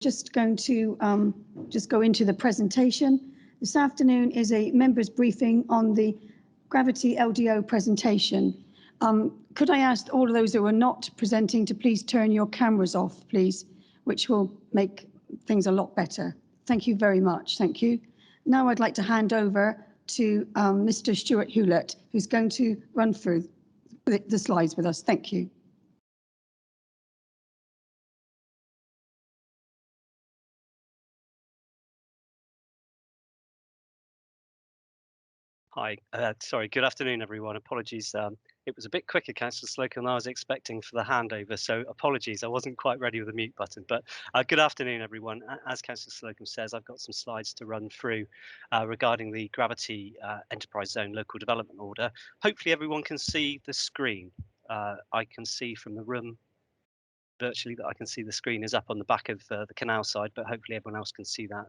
just going to just go into the presentation. This afternoon is a members' briefing on the Gravity LDO presentation. Could I ask all of those who are not presenting to please turn your cameras off, please, which will make things a lot better. Thank you very much. Thank you. Now I'd like to hand over to Mr. Stuart Hewlett, who's going to run through the slides with us. Thank you. Hi, sorry, good afternoon, everyone. Apologies, it was a bit quicker, Councillor Slocum, than I was expecting for the handover, so apologies, I wasn't quite ready with the mute button. But good afternoon, everyone. As Councillor Slocum says, I've got some slides to run through regarding the Gravity Enterprise Zone Local Development Order. Hopefully everyone can see the screen. I can see from the room virtually that I can see the screen is up on the back of the canal side, but hopefully everyone else can see that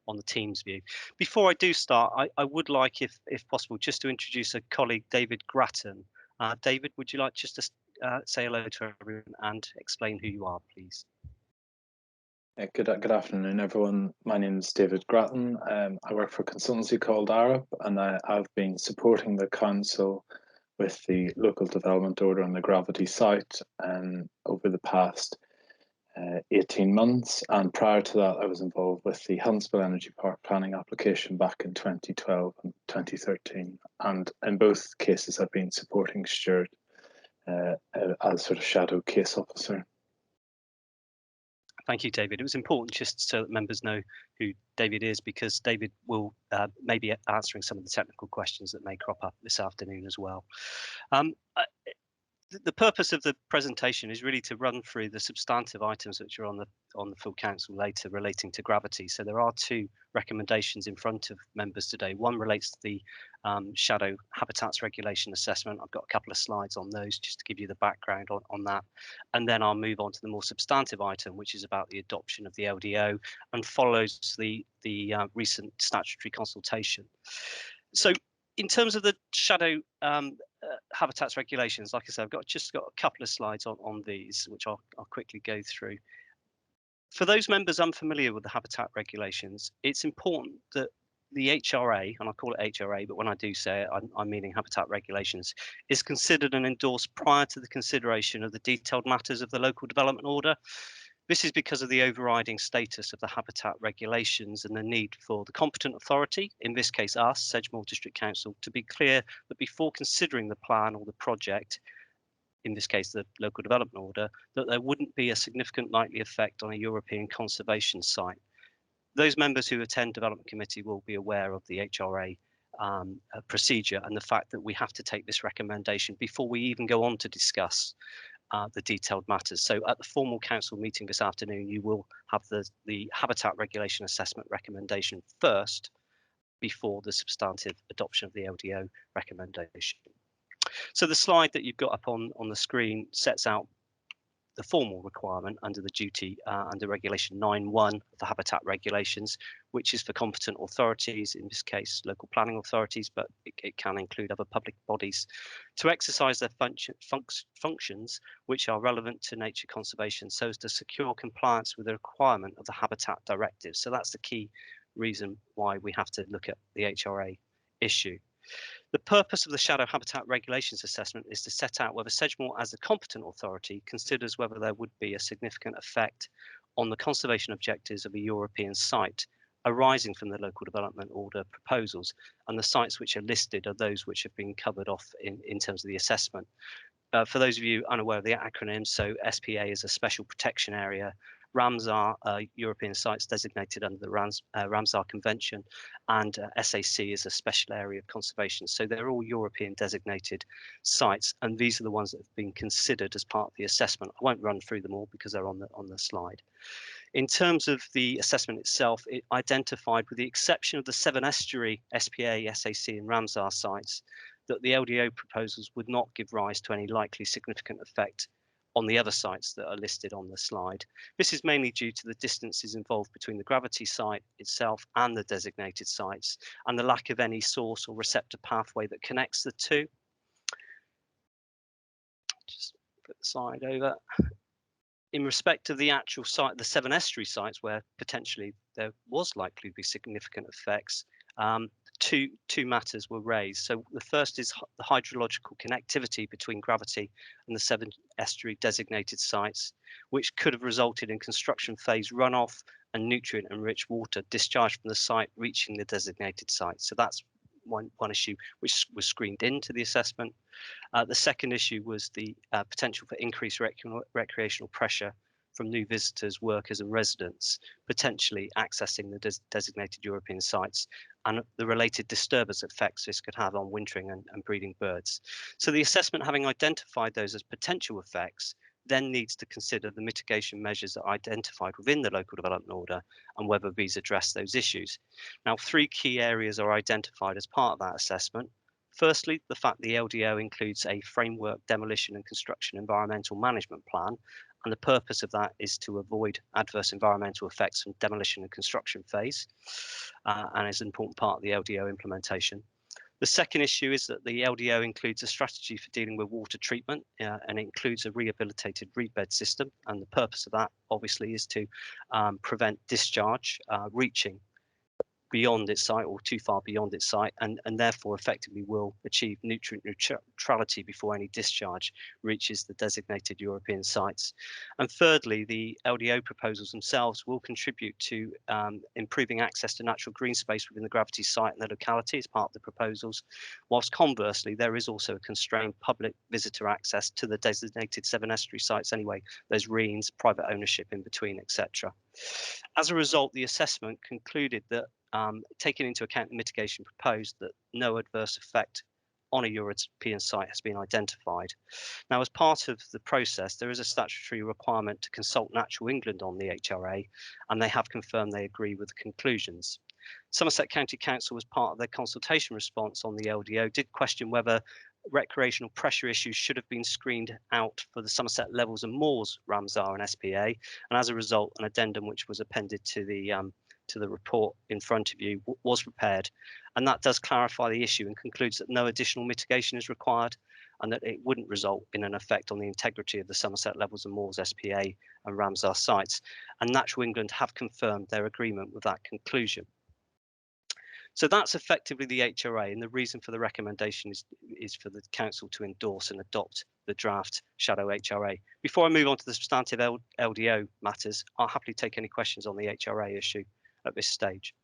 on the Teams view. Before I do start, I would like, if possible, just to introduce a colleague, David Grattan. David, would you like just to say hello to everyone and explain who you are, please? Good afternoon, everyone. My name is David Grattan. I work for a consultancy called Arup, and I've been supporting the council with the local development order on the Gravity site over the past 18 months, and prior to that I was involved with the Huntsville Energy Park planning application back in 2012 and 2013, and in both cases I've been supporting Stuart as sort of shadow case officer. Thank you, David. It was important just so that members know who David is, because David will maybe answering some of the technical questions that may crop up this afternoon as well. The purpose of the presentation is really to run through the substantive items which are on the full council later relating to Gravity. So there are two recommendations in front of members today. One relates to the shadow habitats regulation assessment. I've got a couple of slides on those just to give you the background on that, and then I'll move on to the more substantive item, which is about the adoption of the LDO and follows the recent statutory consultation. So in terms of the shadow habitats regulations, like I said, I've just got a couple of slides on these, which I'll quickly go through. For those members unfamiliar with the habitat regulations, it's important that the HRA, and I call it HRA, but when I do say it, I'm meaning habitat regulations, is considered and endorsed prior to the consideration of the detailed matters of the local development order. This is because of the overriding status of the habitat regulations and the need for the competent authority, in this case us, Sedgemoor District Council, to be clear that before considering the plan or the project, in this case the local development order, that there wouldn't be a significant likely effect on a European conservation site. Those members who attend Development Committee will be aware of the HRA procedure and the fact that we have to take this recommendation before we even go on to discuss the detailed matters. So at the formal council meeting this afternoon, you will have the habitat regulation assessment recommendation first before the substantive adoption of the LDO recommendation. So the slide that you've got up on the screen sets out the formal requirement under the duty under Regulation 9.1 of the Habitat Regulations, which is for competent authorities, in this case local planning authorities, but it can include other public bodies, to exercise their functions which are relevant to nature conservation so as to secure compliance with the requirement of the Habitat Directive. So that's the key reason why we have to look at the HRA issue. The purpose of the Shadow Habitat Regulations Assessment is to set out whether Sedgemoor, as a competent authority, considers whether there would be a significant effect on the conservation objectives of a European site arising from the local development order proposals, and the sites which are listed are those which have been covered off in terms of the assessment. For those of you unaware of the acronym, so SPA is a special protection area, Ramsar European sites designated under the Ramsar Convention, and SAC is a special area of conservation. So they're all European designated sites, and these are the ones that have been considered as part of the assessment. I won't run through them all because they're on the slide. In terms of the assessment itself, it identified, with the exception of the 7 estuary SPA, SAC and Ramsar sites, that the LDO proposals would not give rise to any likely significant effect on the other sites that are listed on the slide. This is mainly due to the distances involved between the Gravity site itself and the designated sites, and the lack of any source or receptor pathway that connects the two. Just put the slide over. in respect of the actual site, the 7 estuary sites where potentially there was likely to be significant effects, two matters were raised. So the first is the hydrological connectivity between gravity and the 7 estuary designated sites, which could have resulted in construction phase runoff and nutrient enriched water discharged from the site reaching the designated site. So that's one issue which was screened into the assessment. The second issue was the potential for increased recreational pressure from new visitors, workers and residents, potentially accessing the designated European sites, and the related disturbance effects this could have on wintering and breeding birds. So the assessment, having identified those as potential effects, then needs to consider the mitigation measures that are identified within the local development order and whether these address those issues. Now, 3 key areas are identified as part of that assessment. Firstly, the fact the LDO includes a framework demolition and construction environmental management plan, and the purpose of that is to avoid adverse environmental effects from demolition and construction phase, and is an important part of the LDO implementation. The second issue is that the LDO includes a strategy for dealing with water treatment, and includes a rehabilitated reed bed system, and the purpose of that obviously is to prevent discharge reaching beyond its site or too far beyond its site, and therefore effectively will achieve nutrient neutrality before any discharge reaches the designated European sites. And thirdly, the LDO proposals themselves will contribute to improving access to natural green space within the gravity site and the locality as part of the proposals, whilst conversely there is also a constrained public visitor access to the designated 7 estuary sites anyway. There's reens, private ownership in between, etc. As a result, the assessment concluded that taking into account the mitigation proposed, that no adverse effect on a European site has been identified. Now, as part of the process, there is a statutory requirement to consult Natural England on the HRA, and they have confirmed they agree with the conclusions. Somerset County Council, as part of their consultation response on the LDO, did question whether recreational pressure issues should have been screened out for the Somerset Levels and Moors Ramsar and SPA, and as a result, an addendum which was appended to the report in front of you was prepared, and that does clarify the issue and concludes that no additional mitigation is required and that it wouldn't result in an effect on the integrity of the Somerset Levels and Moors SPA and Ramsar sites, and Natural England have confirmed their agreement with that conclusion. So that's effectively the HRA, and the reason for the recommendation is for the council to endorse and adopt the draft shadow HRA. Before I move on to the substantive LDO matters, I'll happily take any questions on the HRA issue at this stage.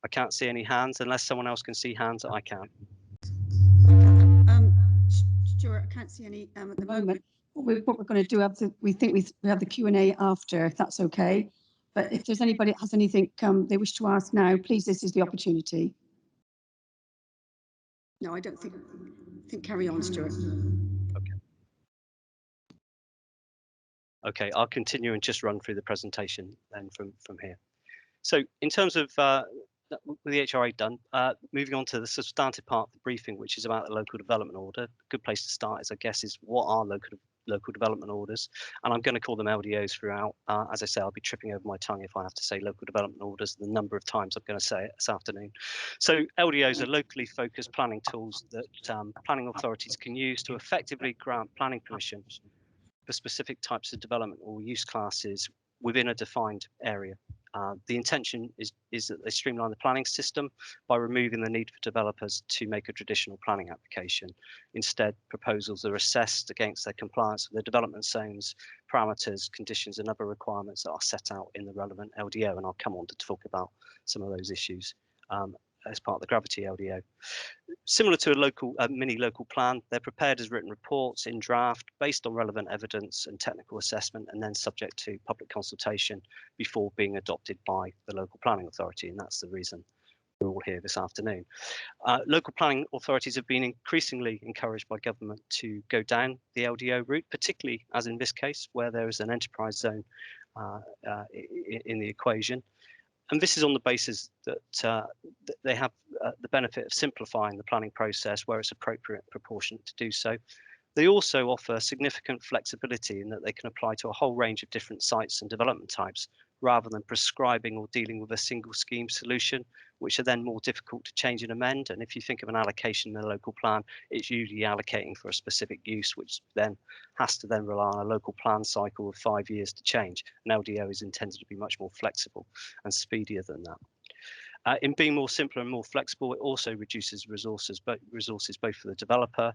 I can't see any hands unless someone else can see hands. I can. Stuart, I can't see any at the moment. What we're going to do, we think we have the Q&A after, if that's okay. But if there's anybody that has anything they wish to ask now, please, this is the opportunity. No, I don't think. Carry on, Stuart. Okay, I'll continue and just run through the presentation then from here. So in terms of with the HRA done, moving on to the substantive part of the briefing, which is about the local development order. A good place to start is, I guess, is what are local development orders, and I'm going to call them LDOs throughout. As I say, I'll be tripping over my tongue if I have to say local development orders the number of times I'm going to say it this afternoon. So LDOs are locally focused planning tools that planning authorities can use to effectively grant planning permission for specific types of development or use classes within a defined area. The intention is that they streamline the planning system by removing the need for developers to make a traditional planning application. Instead, proposals are assessed against their compliance with the development zones, parameters, conditions and other requirements that are set out in the relevant LDO, and I'll come on to talk about some of those issues as part of the Gravity LDO. Similar to a mini local plan, they're prepared as written reports in draft based on relevant evidence and technical assessment, and then subject to public consultation before being adopted by the local planning authority, and that's the reason we're all here this afternoon. Local planning authorities have been increasingly encouraged by government to go down the LDO route, particularly as in this case where there is an enterprise zone in the equation. And this is on the basis that they have the benefit of simplifying the planning process where it's appropriate and proportionate to do so. They also offer significant flexibility in that they can apply to a whole range of different sites and development types, rather than prescribing or dealing with a single scheme solution, which are then more difficult to change and amend. And if you think of an allocation in a local plan, it's usually allocating for a specific use, which then has to then rely on a local plan cycle of 5 years to change. An LDO is intended to be much more flexible and speedier than that. In being more simpler and more flexible, it also reduces resources both for the developer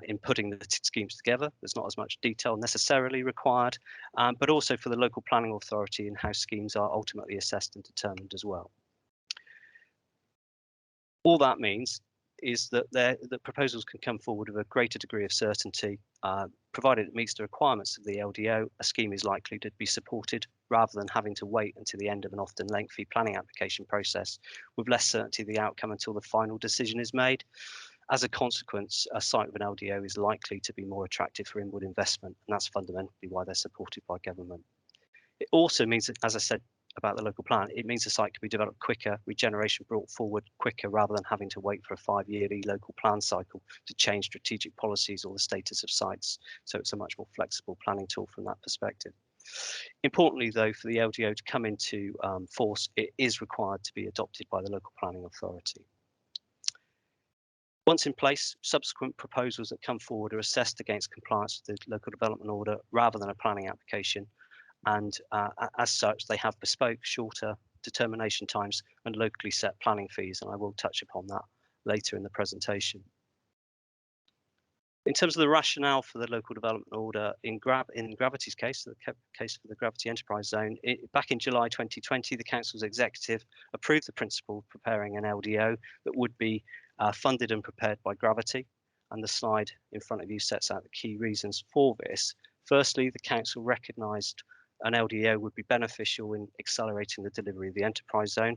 in putting the schemes together. There's not as much detail necessarily required, but also for the local planning authority in how schemes are ultimately assessed and determined as well. All that means is that the proposals can come forward with a greater degree of certainty, provided it meets the requirements of the LDO. A scheme is likely to be supported rather than having to wait until the end of an often lengthy planning application process with less certainty of the outcome until the final decision is made. As a consequence, a site with an LDO is likely to be more attractive for inward investment, and that's fundamentally why they're supported by government. It also means that, as I said about the local plan, it means the site can be developed quicker, regeneration brought forward quicker rather than having to wait for a 5-yearly local plan cycle to change strategic policies or the status of sites. So it's a much more flexible planning tool from that perspective. Importantly, though, for the LDO to come into force, it is required to be adopted by the local planning authority. Once in place, subsequent proposals that come forward are assessed against compliance with the local development order rather than a planning application. And as such, they have bespoke, shorter determination times and locally set planning fees. And I will touch upon that later in the presentation. In terms of the rationale for the local development order, in Gravity's case, the case for the Gravity Enterprise Zone, back in July 2020, the Council's executive approved the principle of preparing an LDO that would be funded and prepared by Gravity. And the slide in front of you sets out the key reasons for this. Firstly, the Council recognised an LDO would be beneficial in accelerating the delivery of the enterprise zone,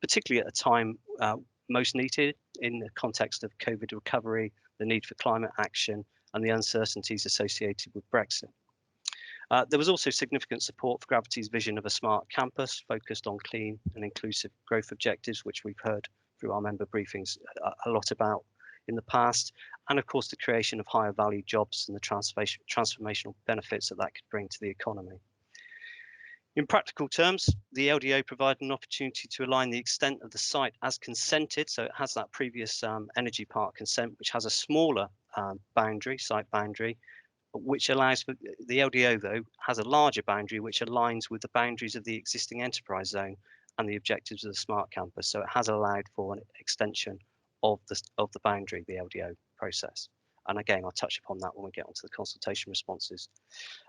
particularly at a time most needed in the context of COVID recovery, the need for climate action, and the uncertainties associated with Brexit. There was also significant support for Gravity's vision of a smart campus focused on clean and inclusive growth objectives, which we've heard through our member briefings a lot about in the past, and of course the creation of higher value jobs and the transformational benefits that could bring to the economy. In practical terms, the LDO provided an opportunity to align the extent of the site as consented, so it has that previous energy park consent, which has a smaller site boundary, which allows for the LDO, though, has a larger boundary which aligns with the boundaries of the existing enterprise zone and the objectives of the smart campus. So it has allowed for an extension of the boundary, the LDO process. And again, I'll touch upon that when we get onto the consultation responses.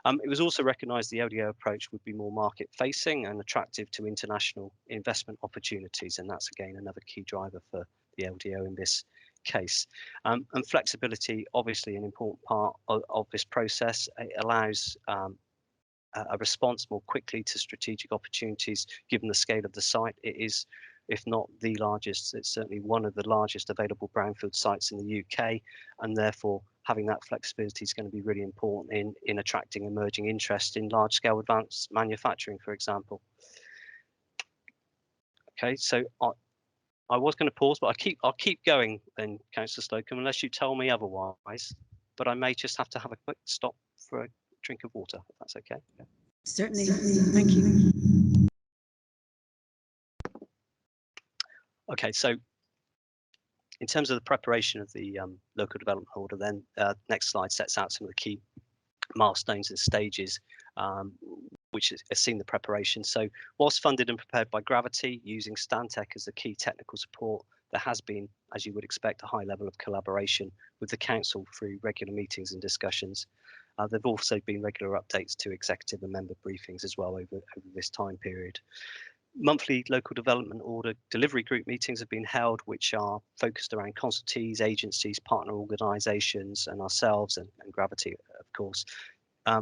It was also recognised the LDO approach would be more market facing and attractive to international investment opportunities. And that's again another key driver for the LDO in this case. And flexibility, obviously an important part of this process. It allows a response more quickly to strategic opportunities given the scale of the site. It is, if not the largest, it's certainly one of the largest available brownfield sites in the UK, and therefore having that flexibility is going to be really important in attracting emerging interest in large-scale advanced manufacturing, for example. Okay, so I was going to pause, but I'll keep going then, Councillor Slocum, unless you tell me otherwise. But I may just have to have a quick stop for a drink of water, if that's okay. Certainly, thank you. Okay, so in terms of the preparation of the local development order, then next slide sets out some of the key milestones and stages which has seen the preparation. So whilst funded and prepared by Gravity, using Stantec as the key technical support, there has been, as you would expect, a high level of collaboration with the council through regular meetings and discussions. There've also been regular updates to executive and member briefings as well over this time period. Monthly local development order delivery group meetings have been held, which are focused around consultees, agencies, partner organisations, and ourselves and Gravity, of course,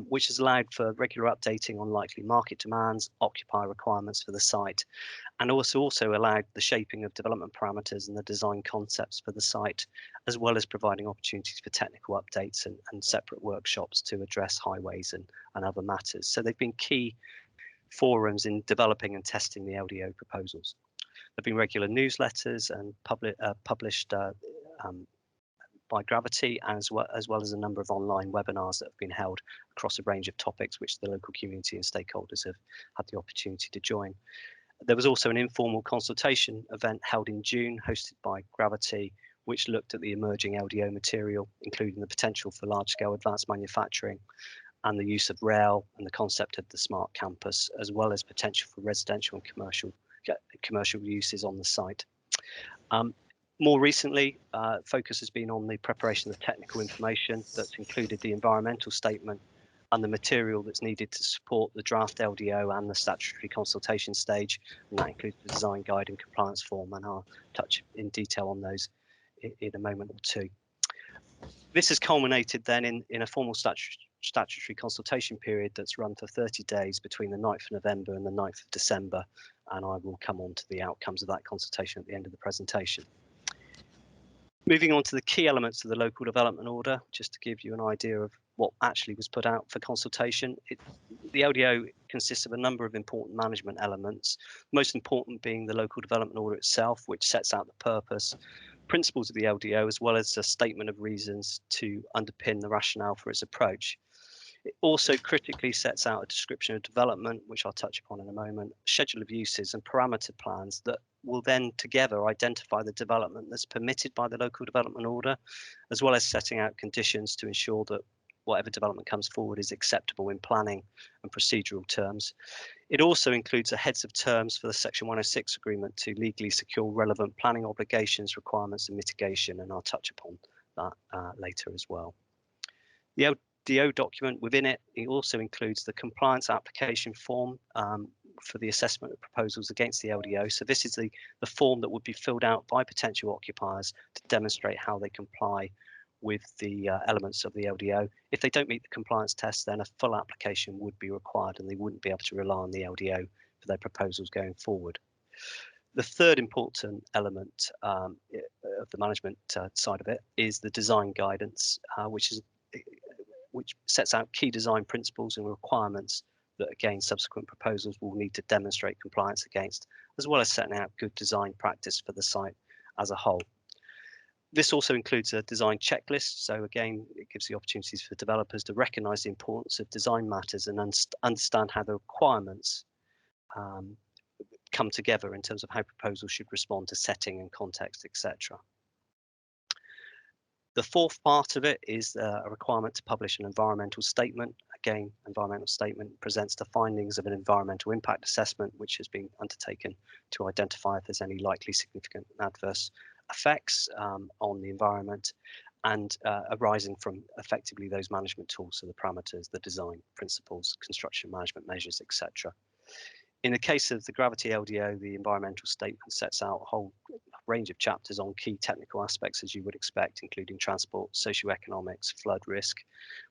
which has allowed for regular updating on likely market demands, occupier requirements for the site, and also allowed the shaping of development parameters and the design concepts for the site, as well as providing opportunities for technical updates and separate workshops to address highways and other matters. So they've been key forums in developing and testing the LDO proposals. There have been regular newsletters and published by Gravity, as well as a number of online webinars that have been held across a range of topics which the local community and stakeholders have had the opportunity to join. There was also an informal consultation event held in June, hosted by Gravity, which looked at the emerging LDO material, including the potential for large-scale advanced manufacturing and the use of rail and the concept of the smart campus, as well as potential for residential and commercial uses on the site. More recently, focus has been on the preparation of technical information that's included the environmental statement and the material that's needed to support the draft LDO and the statutory consultation stage, and that includes the design guide and compliance form, and I'll touch in detail on those in a moment or two. This has culminated then in a formal statutory consultation period that's run for 30 days between the 9th of November and the 9th of December, and I will come on to the outcomes of that consultation at the end of the presentation. Moving on to the key elements of the local development order, just to give you an idea of what actually was put out for consultation. The LDO consists of a number of important management elements, most important being the local development order itself, which sets out the purpose, principles of the LDO, as well as a statement of reasons to underpin the rationale for its approach. It also critically sets out a description of development, which I'll touch upon in a moment, schedule of uses and parameter plans that will then together identify the development that's permitted by the local development order, as well as setting out conditions to ensure that whatever development comes forward is acceptable in planning and procedural terms. It also includes a heads of terms for the Section 106 agreement to legally secure relevant planning obligations, requirements and mitigation, and I'll touch upon that later as well. The LDO document within it also includes the compliance application form for the assessment of proposals against the LDO. So this is the form that would be filled out by potential occupiers to demonstrate how they comply with the elements of the LDO. If they don't meet the compliance test, then a full application would be required and they wouldn't be able to rely on the LDO for their proposals going forward. The third important element of the management side of it is the design guidance, which sets out key design principles and requirements that, again, subsequent proposals will need to demonstrate compliance against, as well as setting out good design practice for the site as a whole. This also includes a design checklist. So again, it gives the opportunities for developers to recognise the importance of design matters and understand how the requirements come together in terms of how proposals should respond to setting and context, etc. The fourth part of it is a requirement to publish an environmental statement. Again, environmental statement presents the findings of an environmental impact assessment, which has been undertaken to identify if there's any likely significant adverse effects on the environment and arising from effectively those management tools, so the parameters, the design principles, construction management measures, etc. In the case of the Gravity LDO, the environmental statement sets out a whole range of chapters on key technical aspects, as you would expect, including transport, socioeconomics, flood risk,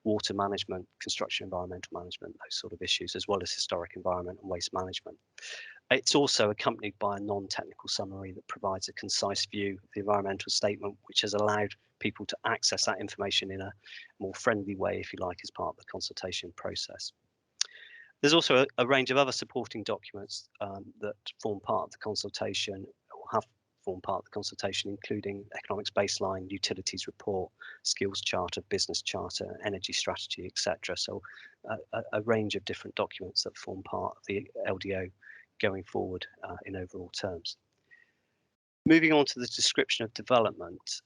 water management, construction environmental management, those sort of issues, as well as historic environment and waste management. It's also accompanied by a non-technical summary that provides a concise view of the environmental statement, which has allowed people to access that information in a more friendly way, if you like, as part of the consultation process. There's also a range of other supporting documents that form part of the consultation, or have formed part of the consultation, including economics baseline, utilities report, skills charter, business charter, energy strategy, etc. So a range of different documents that form part of the LDO going forward in overall terms. Moving on to the description of development.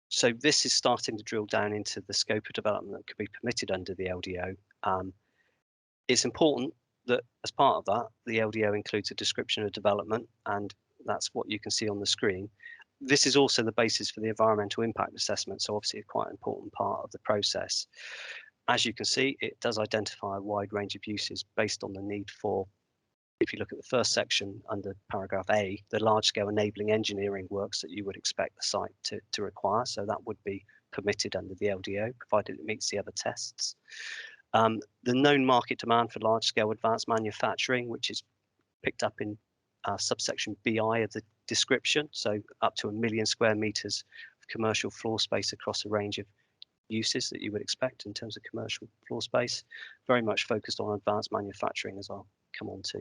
So this is starting to drill down into the scope of development that could be permitted under the LDO. It's important that as part of that, the LDO includes a description of development, and that's what you can see on the screen. This is also the basis for the environmental impact assessment, so obviously a quite important part of the process. As you can see, it does identify a wide range of uses based on the need for, if you look at the first section under paragraph A, the large-scale enabling engineering works that you would expect the site to require. So that would be permitted under the LDO, provided it meets the other tests. The known market demand for large-scale advanced manufacturing, which is picked up in subsection BI of the description, so up to 1 million square meters of commercial floor space across a range of uses that you would expect in terms of commercial floor space, very much focused on advanced manufacturing, as I'll come on to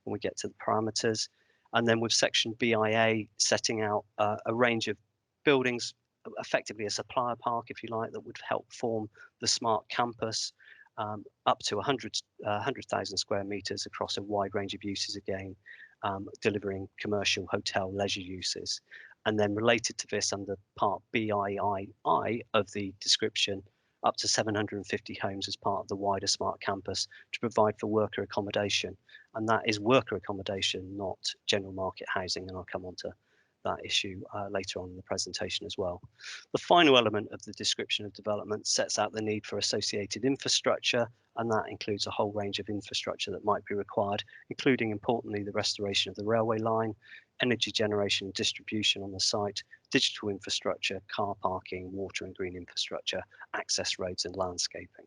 when we get to the parameters. And then with section BIA setting out a range of buildings, effectively a supplier park, if you like, that would help form the smart campus, up to 100,000 square metres across a wide range of uses again, delivering commercial, hotel, leisure uses. And then related to this under part BIII of the description, up to 750 homes as part of the wider smart campus to provide for worker accommodation. And that is worker accommodation, not general market housing. And I'll come on to that issue later on in the presentation as well. The final element of the description of development sets out the need for associated infrastructure, and that includes a whole range of infrastructure that might be required, including importantly the restoration of the railway line, energy generation and distribution on the site, digital infrastructure, car parking, water and green infrastructure, access roads and landscaping.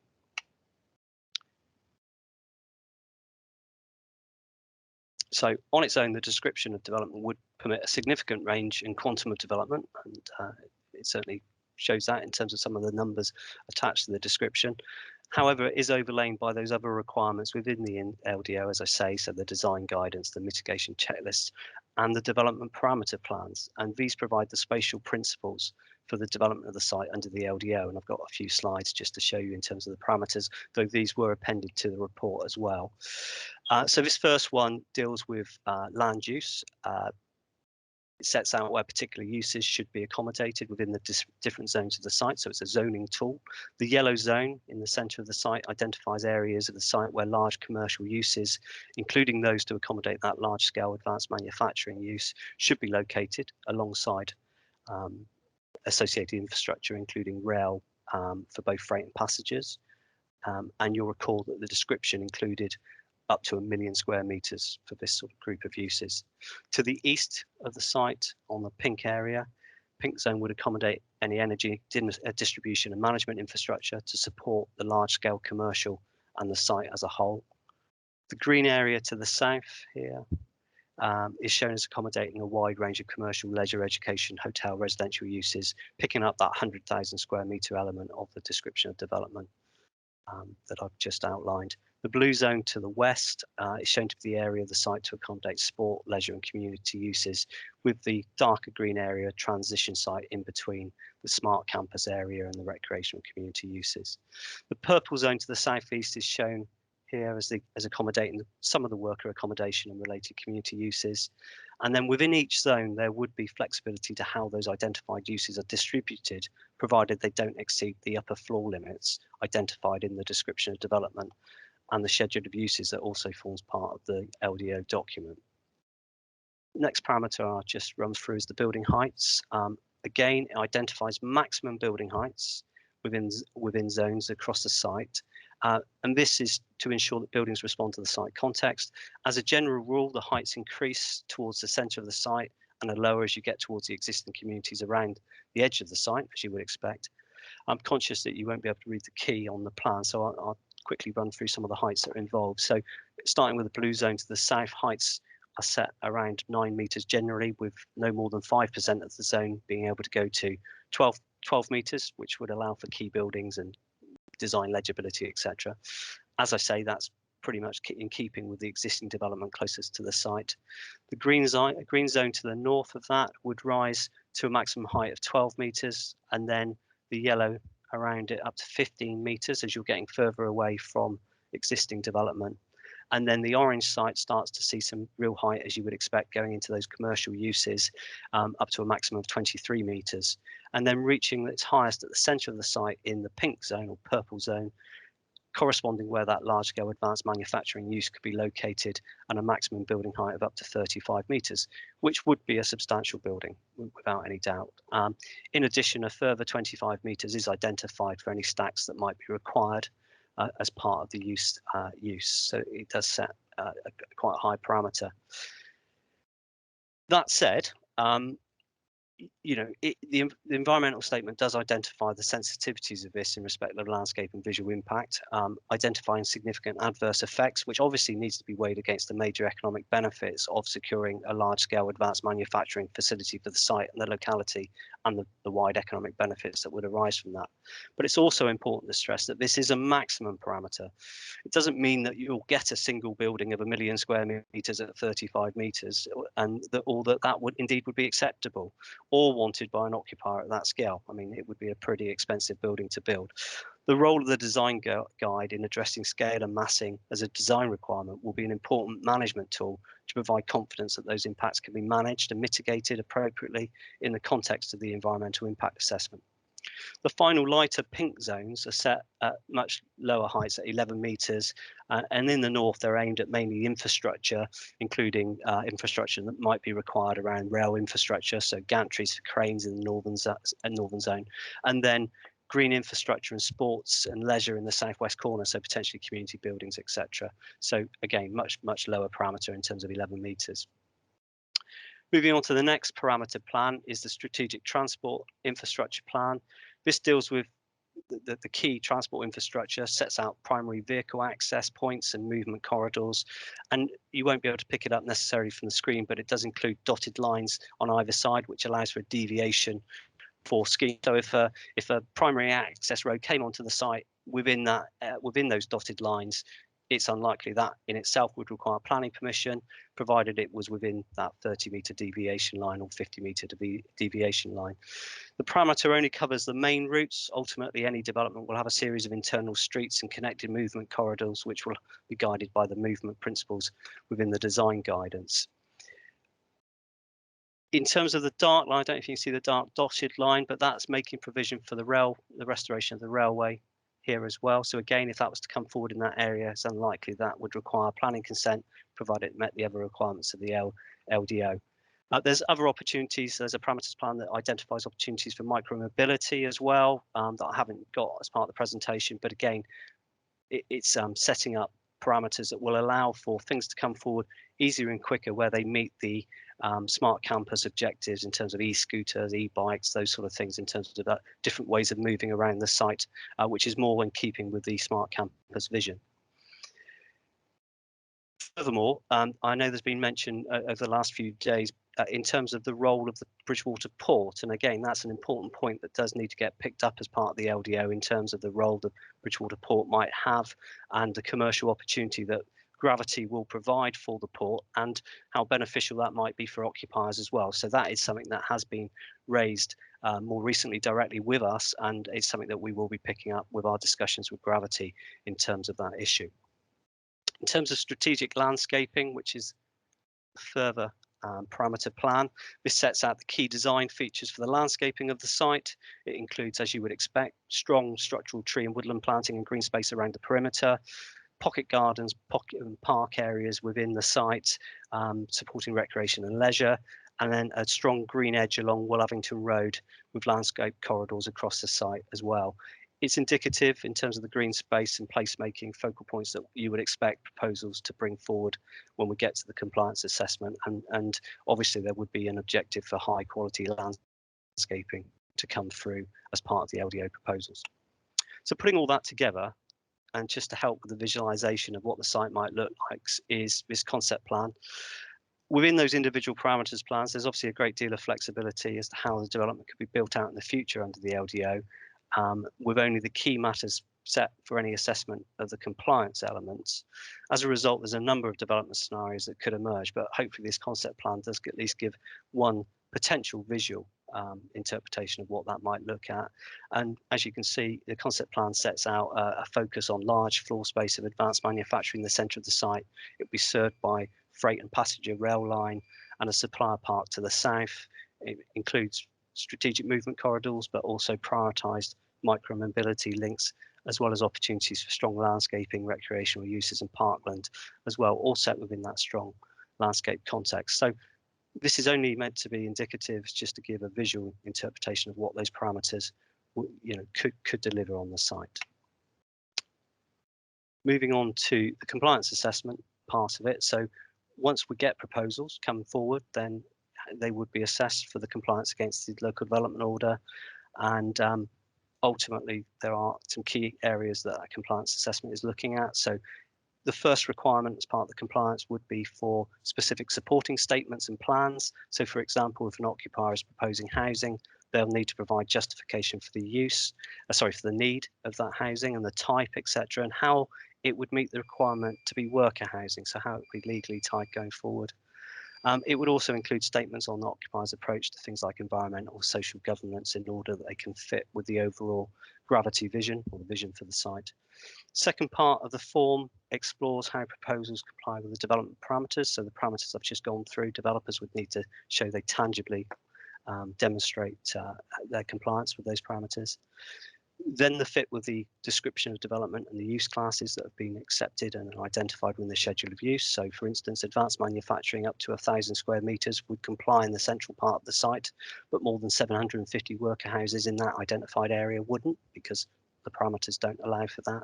So on its own, the description of development would permit a significant range and quantum of development, and it certainly shows that in terms of some of the numbers attached to the description. However, it is overlain by those other requirements within the LDO, as I say, so the design guidance, the mitigation checklist, and the development parameter plans. And these provide the spatial principles for the development of the site under the LDO. And I've got a few slides just to show you in terms of the parameters, though these were appended to the report as well. So this first one deals with land use. It sets out where particular uses should be accommodated within the different zones of the site. So it's a zoning tool. The yellow zone in the centre of the site identifies areas of the site where large commercial uses, including those to accommodate that large scale advanced manufacturing use, should be located alongside associated infrastructure, including rail for both freight and passengers. And you'll recall that the description included up to 1 million square metres for this sort of group of uses. To the east of the site, on the pink area, pink zone would accommodate any energy distribution and management infrastructure to support the large-scale commercial and the site as a whole. The green area to the south here is shown as accommodating a wide range of commercial, leisure, education, hotel, residential uses, picking up that 100,000 square metre element of the description of development that I've just outlined. The blue zone to the west is shown to be the area of the site to accommodate sport, leisure and community uses, with the darker green area transition site in between the smart campus area and the recreational community uses. The purple zone to the southeast is shown here as accommodating some of the worker accommodation and related community uses. And then within each zone, there would be flexibility to how those identified uses are distributed, provided they don't exceed the upper floor limits identified in the description of development and the schedule of uses that also forms part of the LDO document. Next parameter I'll just run through is the building heights. Again, it identifies maximum building heights within zones across the site. And this is to ensure that buildings respond to the site context. As a general rule, the heights increase towards the centre of the site and are lower as you get towards the existing communities around the edge of the site, as you would expect. I'm conscious that you won't be able to read the key on the plan, so I'll quickly run through some of the heights that are involved. So starting with the blue zone to the south, heights are set around 9 metres generally, with no more than 5% of the zone being able to go to 12 metres, which would allow for key buildings and design legibility, etc. As I say, that's pretty much in keeping with the existing development closest to the site. The green zone to the north of that would rise to a maximum height of 12 metres, and then the yellow around it up to 15 metres as you're getting further away from existing development. And then the orange site starts to see some real height, as you would expect, going into those commercial uses, up to a maximum of 23 metres, and then reaching its highest at the centre of the site in the pink zone or purple zone, corresponding where that large-scale advanced manufacturing use could be located, and a maximum building height of up to 35 metres, which would be a substantial building without any doubt. In addition, a further 25 metres is identified for any stacks that might be required as part of the use. So it does set quite a high parameter. That said, the environmental statement does identify the sensitivities of this in respect of landscape and visual impact, identifying significant adverse effects, which obviously needs to be weighed against the major economic benefits of securing a large-scale advanced manufacturing facility for the site and the locality, and the wide economic benefits that would arise from that. But it's also important to stress that this is a maximum parameter. It doesn't mean that you'll get a single building of 1 million square metres at 35 metres, and that would be acceptable or wanted by an occupier at that scale. I mean, it would be a pretty expensive building to build. The role of the design guide in addressing scale and massing as a design requirement will be an important management tool to provide confidence that those impacts can be managed and mitigated appropriately in the context of the environmental impact assessment. The final lighter pink zones are set at much lower heights at 11 metres, and in the north they're aimed at mainly infrastructure, including infrastructure that might be required around rail infrastructure, so gantries for cranes in the northern zone, and then green infrastructure and sports and leisure in the southwest corner, so potentially community buildings, etc. So again, much lower parameter in terms of 11 metres. Moving on to the next parameter plan is the Strategic Transport Infrastructure Plan. This deals with the key transport infrastructure, sets out primary vehicle access points and movement corridors. And you won't be able to pick it up necessarily from the screen, but it does include dotted lines on either side, which allows for a deviation for scheme. So if a primary access road came onto the site within those dotted lines, it's unlikely that in itself would require planning permission, provided it was within that 30-metre deviation line or 50-metre deviation line. The parameter only covers the main routes. Ultimately, any development will have a series of internal streets and connected movement corridors, which will be guided by the movement principles within the design guidance. In terms of the dark line, I don't know if you can see the dark dotted line, but that's making provision for the restoration of the railway here as well. So again, if that was to come forward in that area, it's unlikely that would require planning consent, provided it met the other requirements of the LDO. There's other opportunities. There's a parameters plan that identifies opportunities for micro-mobility as well, that I haven't got as part of the presentation, but again, it's setting up parameters that will allow for things to come forward easier and quicker where they meet the smart campus objectives in terms of e-scooters, e-bikes, those sort of things, in terms of different ways of moving around the site, which is more in keeping with the smart campus vision. Furthermore, I know there's been mention over the last few days in terms of the role of the Bridgewater Port, and again, that's an important point that does need to get picked up as part of the LDO in terms of the role the Bridgewater Port might have and the commercial opportunity that gravity will provide for the port and how beneficial that might be for occupiers as well. So that is something that has been raised more recently directly with us, and it's something that we will be picking up with our discussions with Gravity in terms of that issue. In terms of strategic landscaping, which is further parameter plan, this sets out the key design features for the landscaping of the site. It includes, as you would expect, strong structural tree and woodland planting and green space around the perimeter, pocket gardens, pocket and park areas within the site, supporting recreation and leisure, and then a strong green edge along Wollavington Road with landscape corridors across the site as well. It's indicative in terms of the green space and placemaking focal points that you would expect proposals to bring forward when we get to the compliance assessment, and obviously there would be an objective for high quality landscaping to come through as part of the LDO proposals. So putting all that together, and just to help with the visualization of what the site might look like, is this concept plan. Within those individual parameters plans, there's obviously a great deal of flexibility as to how the development could be built out in the future under the LDO, with only the key matters set for any assessment of the compliance elements. As a result, there's a number of development scenarios that could emerge, but hopefully this concept plan does at least give one potential visual interpretation of what that might look at. And as you can see, the concept plan sets out a focus on large floor space of advanced manufacturing in the centre of the site. It will be served by freight and passenger rail line and a supplier park to the south. It includes strategic movement corridors, but also prioritised micro-mobility links, as well as opportunities for strong landscaping, recreational uses and parkland as well, all set within that strong landscape context. So this is only meant to be indicative, just to give a visual interpretation of what those parameters could deliver on the site. Moving on to the compliance assessment part of it. So once we get proposals come forward, then they would be assessed for the compliance against the local development order, and ultimately there are some key areas that a compliance assessment is looking at. So the first requirement as part of the compliance would be for specific supporting statements and plans. So for example, if an occupier is proposing housing, they'll need to provide justification for the use, for the need of that housing and the type, etc., and how it would meet the requirement to be worker housing, so how it would be legally tied going forward. It would also include statements on the occupier's approach to things like environmental, social governance in order that they can fit with the overall gravity vision or the vision for the site. Second part of the form explores how proposals comply with the development parameters. So the parameters I've just gone through, developers would need to show they tangibly demonstrate their compliance with those parameters. Then the fit with the description of development and the use classes that have been accepted and identified within the schedule of use. So for instance, advanced manufacturing up to 1,000 square metres would comply in the central part of the site, but more than 750 worker houses in that identified area wouldn't, because the parameters don't allow for that.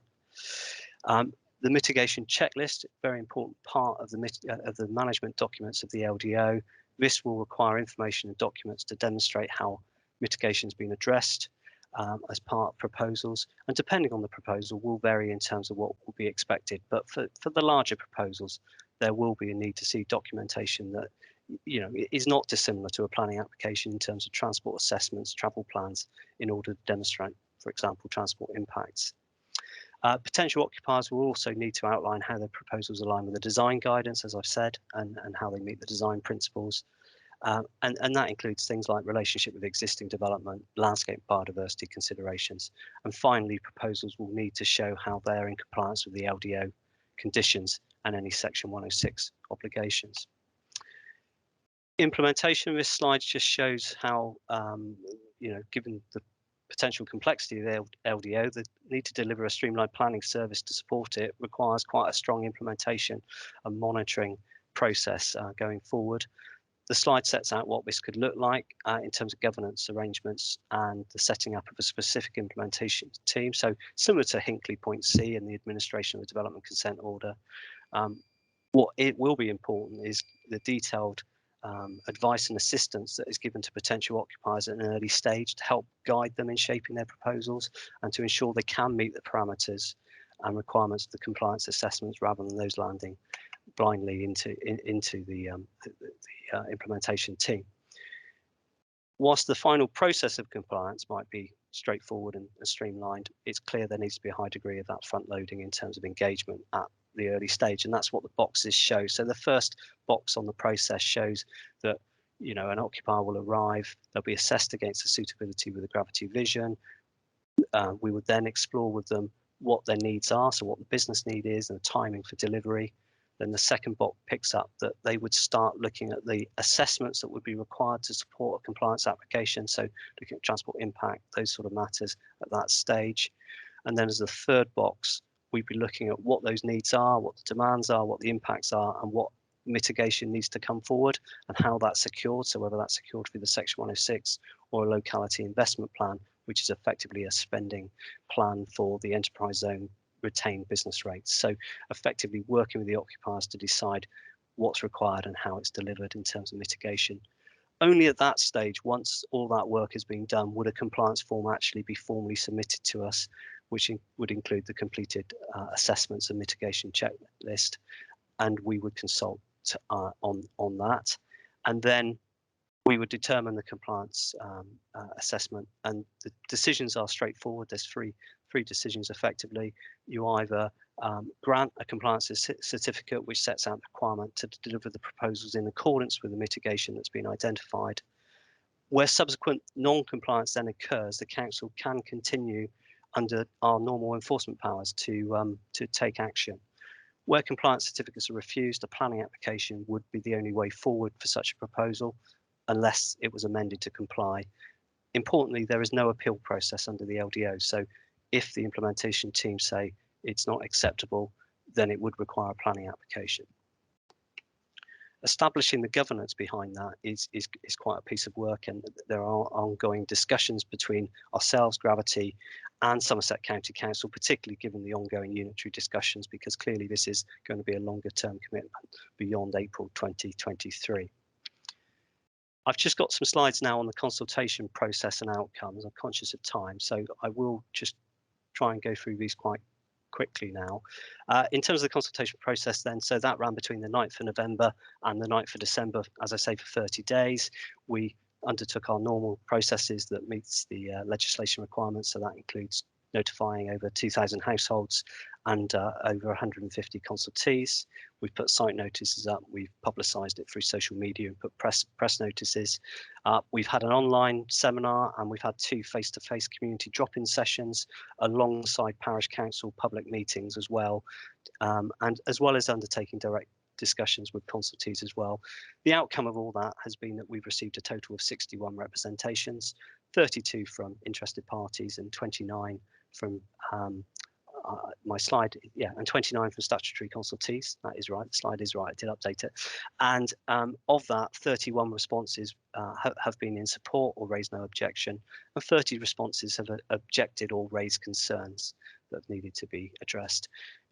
The mitigation checklist, very important part of the management documents of the LDO. This will require information and documents to demonstrate how mitigation has been addressed as part of proposals, and depending on the proposal will vary in terms of what will be expected. But for the larger proposals, there will be a need to see documentation that is not dissimilar to a planning application in terms of transport assessments, travel plans, in order to demonstrate, for example, transport impacts. Potential occupiers will also need to outline how their proposals align with the design guidance, as I've said, and how they meet the design principles. And that includes things like relationship with existing development, landscape biodiversity considerations. And finally, proposals will need to show how they're in compliance with the LDO conditions and any Section 106 obligations. Implementation of this slide just shows how, given the potential complexity of the LDO, the need to deliver a streamlined planning service to support it requires quite a strong implementation and monitoring process going forward. The slide sets out what this could look like in terms of governance arrangements and the setting up of a specific implementation team. So similar to Hinkley Point C and the administration of the development consent order, what it will be important is the detailed advice and assistance that is given to potential occupiers at an early stage to help guide them in shaping their proposals and to ensure they can meet the parameters and requirements of the compliance assessments rather than those landing blindly into the implementation team. Whilst the final process of compliance might be straightforward and streamlined, it's clear there needs to be a high degree of that front loading in terms of engagement at the early stage, and that's what the boxes show. So the first box on the process shows that an occupier will arrive, they'll be assessed against the suitability with the gravity vision. We would then explore with them what their needs are, so what the business need is and the timing for delivery. Then the second box picks up that they would start looking at the assessments that would be required to support a compliance application, so looking at transport impact, those sort of matters at that stage. And then as the third box, we'd be looking at what those needs are, what the demands are, what the impacts are, and what mitigation needs to come forward and how that's secured. So whether that's secured through the Section 106 or a locality investment plan, which is effectively a spending plan for the enterprise zone retained business rates. So effectively working with the occupiers to decide what's required and how it's delivered in terms of mitigation. Only at that stage, once all that work has been done, would a compliance form actually be formally submitted to us, which would include the completed assessments and mitigation checklist, and we would consult on that. And then we would determine the compliance assessment, and the decisions are straightforward. There's three decisions effectively. You either grant a compliance certificate which sets out the requirement to deliver the proposals in accordance with the mitigation that's been identified. Where subsequent non-compliance then occurs, the council can continue under our normal enforcement powers to take action. Where compliance certificates are refused, a planning application would be the only way forward for such a proposal, unless it was amended to comply. Importantly, there is no appeal process under the LDO. So if the implementation team say it's not acceptable, then it would require a planning application. Establishing the governance behind that is quite a piece of work, and there are ongoing discussions between ourselves, Gravity, and Somerset County Council, particularly given the ongoing unitary discussions, because clearly this is going to be a longer term commitment beyond April 2023. I've just got some slides now on the consultation process and outcomes. I'm conscious of time, so I will just try and go through these quite quickly now. In terms of the consultation process then, so that ran between the 9th of November and the 9th of December, as I say, for 30 days. We undertook our normal processes that meets the legislation requirements, so that includes notifying over 2,000 households and over 150 consultees. We've put site notices up, we've publicised it through social media and put press notices. We've had an online seminar and we've had 2 face-to-face community drop-in sessions alongside parish council public meetings as well, and as well as undertaking direct discussions with consultees as well. The outcome of all that has been that we've received a total of 61 representations, 32 from interested parties and 29 from my slide, yeah, and 29 from statutory consultees. That is right, the slide is right, I did update it. And of that, 31 responses have been in support or raised no objection, and 30 responses have objected or raised concerns that have needed to be addressed.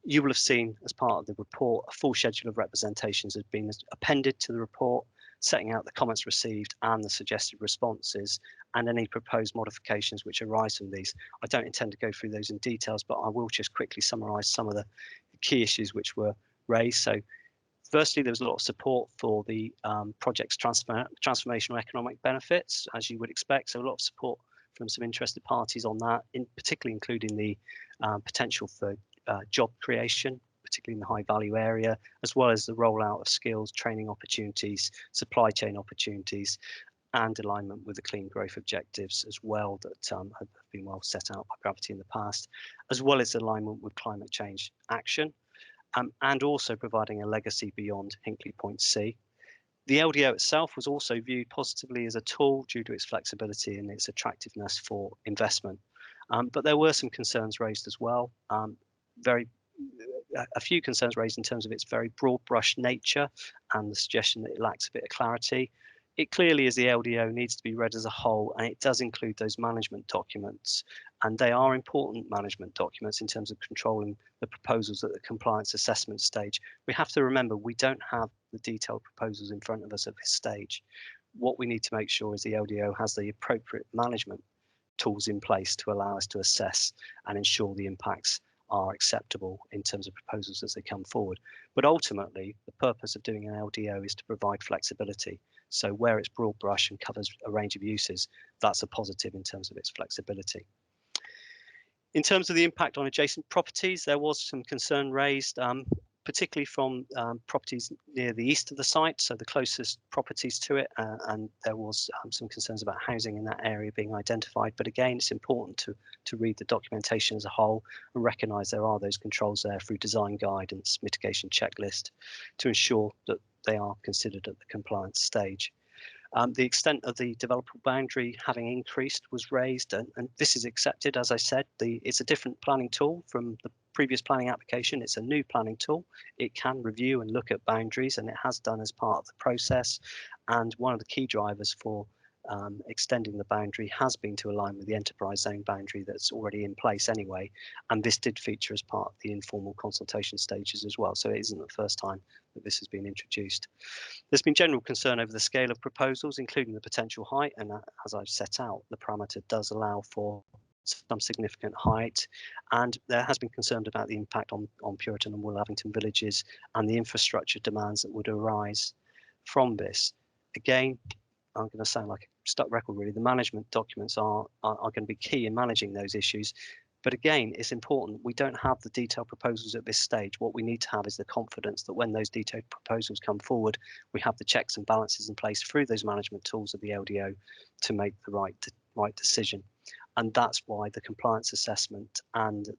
You will have seen as part of the report, a full schedule of representations has been appended to the report, setting out the comments received and the suggested responses and any proposed modifications which arise from these. I don't intend to go through those in details, but I will just quickly summarise some of the key issues which were raised. So firstly, there was a lot of support for the project's transformational economic benefits, as you would expect. So a lot of support from some interested parties on that, particularly including the potential for job creation, particularly in the high value area, as well as the rollout of skills, training opportunities, supply chain opportunities, and alignment with the clean growth objectives as well that have been well set out by Gravity in the past, as well as alignment with climate change action, and also providing a legacy beyond Hinkley Point C. The LDO itself was also viewed positively as a tool due to its flexibility and its attractiveness for investment. But there were some concerns raised as well. A few concerns raised in terms of its very broad brush nature and the suggestion that it lacks a bit of clarity. It clearly, as the LDO, needs to be read as a whole, and it does include those management documents, and they are important management documents in terms of controlling the proposals at the compliance assessment stage. We have to remember we don't have the detailed proposals in front of us at this stage. What we need to make sure is the LDO has the appropriate management tools in place to allow us to assess and ensure the impacts are acceptable in terms of proposals as they come forward. But ultimately, the purpose of doing an LDO is to provide flexibility. So where it's broad brush and covers a range of uses, that's a positive in terms of its flexibility. In terms of the impact on adjacent properties, there was some concern raised, particularly from properties near the east of the site, so the closest properties to it, and there was some concerns about housing in that area being identified. But again, it's important to read the documentation as a whole and recognise there are those controls there through design guidance, mitigation checklist, to ensure that they are considered at the compliance stage. The extent of the developable boundary having increased was raised, and this is accepted. As I said, it's a different planning tool from the previous planning application. It's a new planning tool. It can review and look at boundaries, and it has done as part of the process. And one of the key drivers for extending the boundary has been to align with the enterprise zone boundary that's already in place anyway. And this did feature as part of the informal consultation stages as well. So it isn't the first time that this has been introduced. There's been general concern over the scale of proposals, including the potential height. And as I've set out, the parameter does allow for some significant height. And there has been concern about the impact on Puriton and Woollavington villages and the infrastructure demands that would arise from this. Again, I'm going to sound like a stuck record really. The management documents are going to be key in managing those issues. But again, it's important. We don't have the detailed proposals at this stage. What we need to have is the confidence that when those detailed proposals come forward, we have the checks and balances in place through those management tools of the LDO to make the right decision. And that's why the compliance assessment and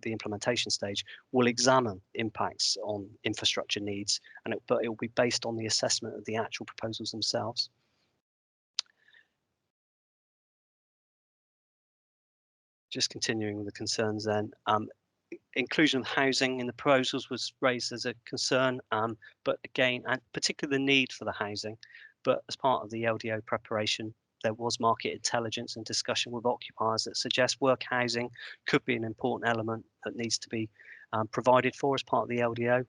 the implementation stage will examine impacts on infrastructure needs, but it will be based on the assessment of the actual proposals themselves. Just continuing with the concerns then, inclusion of housing in the proposals was raised as a concern, but again, and particularly the need for the housing, but as part of the LDO preparation, there was market intelligence and discussion with occupiers that suggest work housing could be an important element that needs to be provided for as part of the LDO.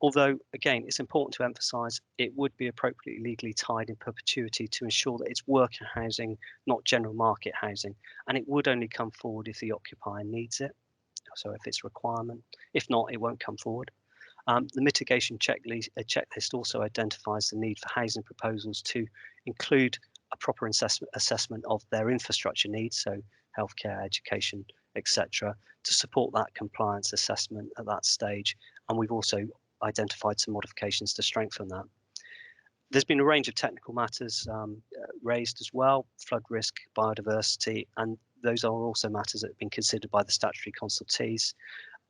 Although, again, it's important to emphasise it would be appropriately legally tied in perpetuity to ensure that it's worker housing, not general market housing. And it would only come forward if the occupier needs it. So if it's a requirement, if not, it won't come forward. The mitigation checklist also identifies the need for housing proposals to include a proper assessment of their infrastructure needs, so healthcare, education, etc., to support that compliance assessment at that stage. And we've also identified some modifications to strengthen that. There's been a range of technical matters raised as well, flood risk, biodiversity, and those are also matters that have been considered by the statutory consultees.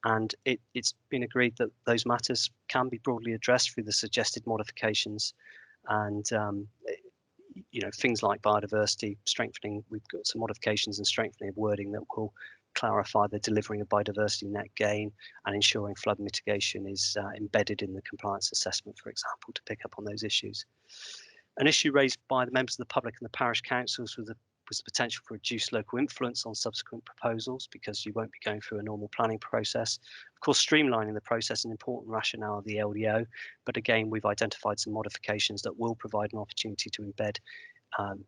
And it's been agreed that those matters can be broadly addressed through the suggested modifications. And things like biodiversity strengthening, we've got some modifications and strengthening of wording that will clarify the delivering of biodiversity net gain and ensuring flood mitigation is embedded in the compliance assessment, for example, to pick up on those issues. An issue raised by the members of the public and the parish councils was the potential for reduced local influence on subsequent proposals, because you won't be going through a normal planning process. Of course, streamlining the process is an important rationale of the LDO, but again, we've identified some modifications that will provide an opportunity to embed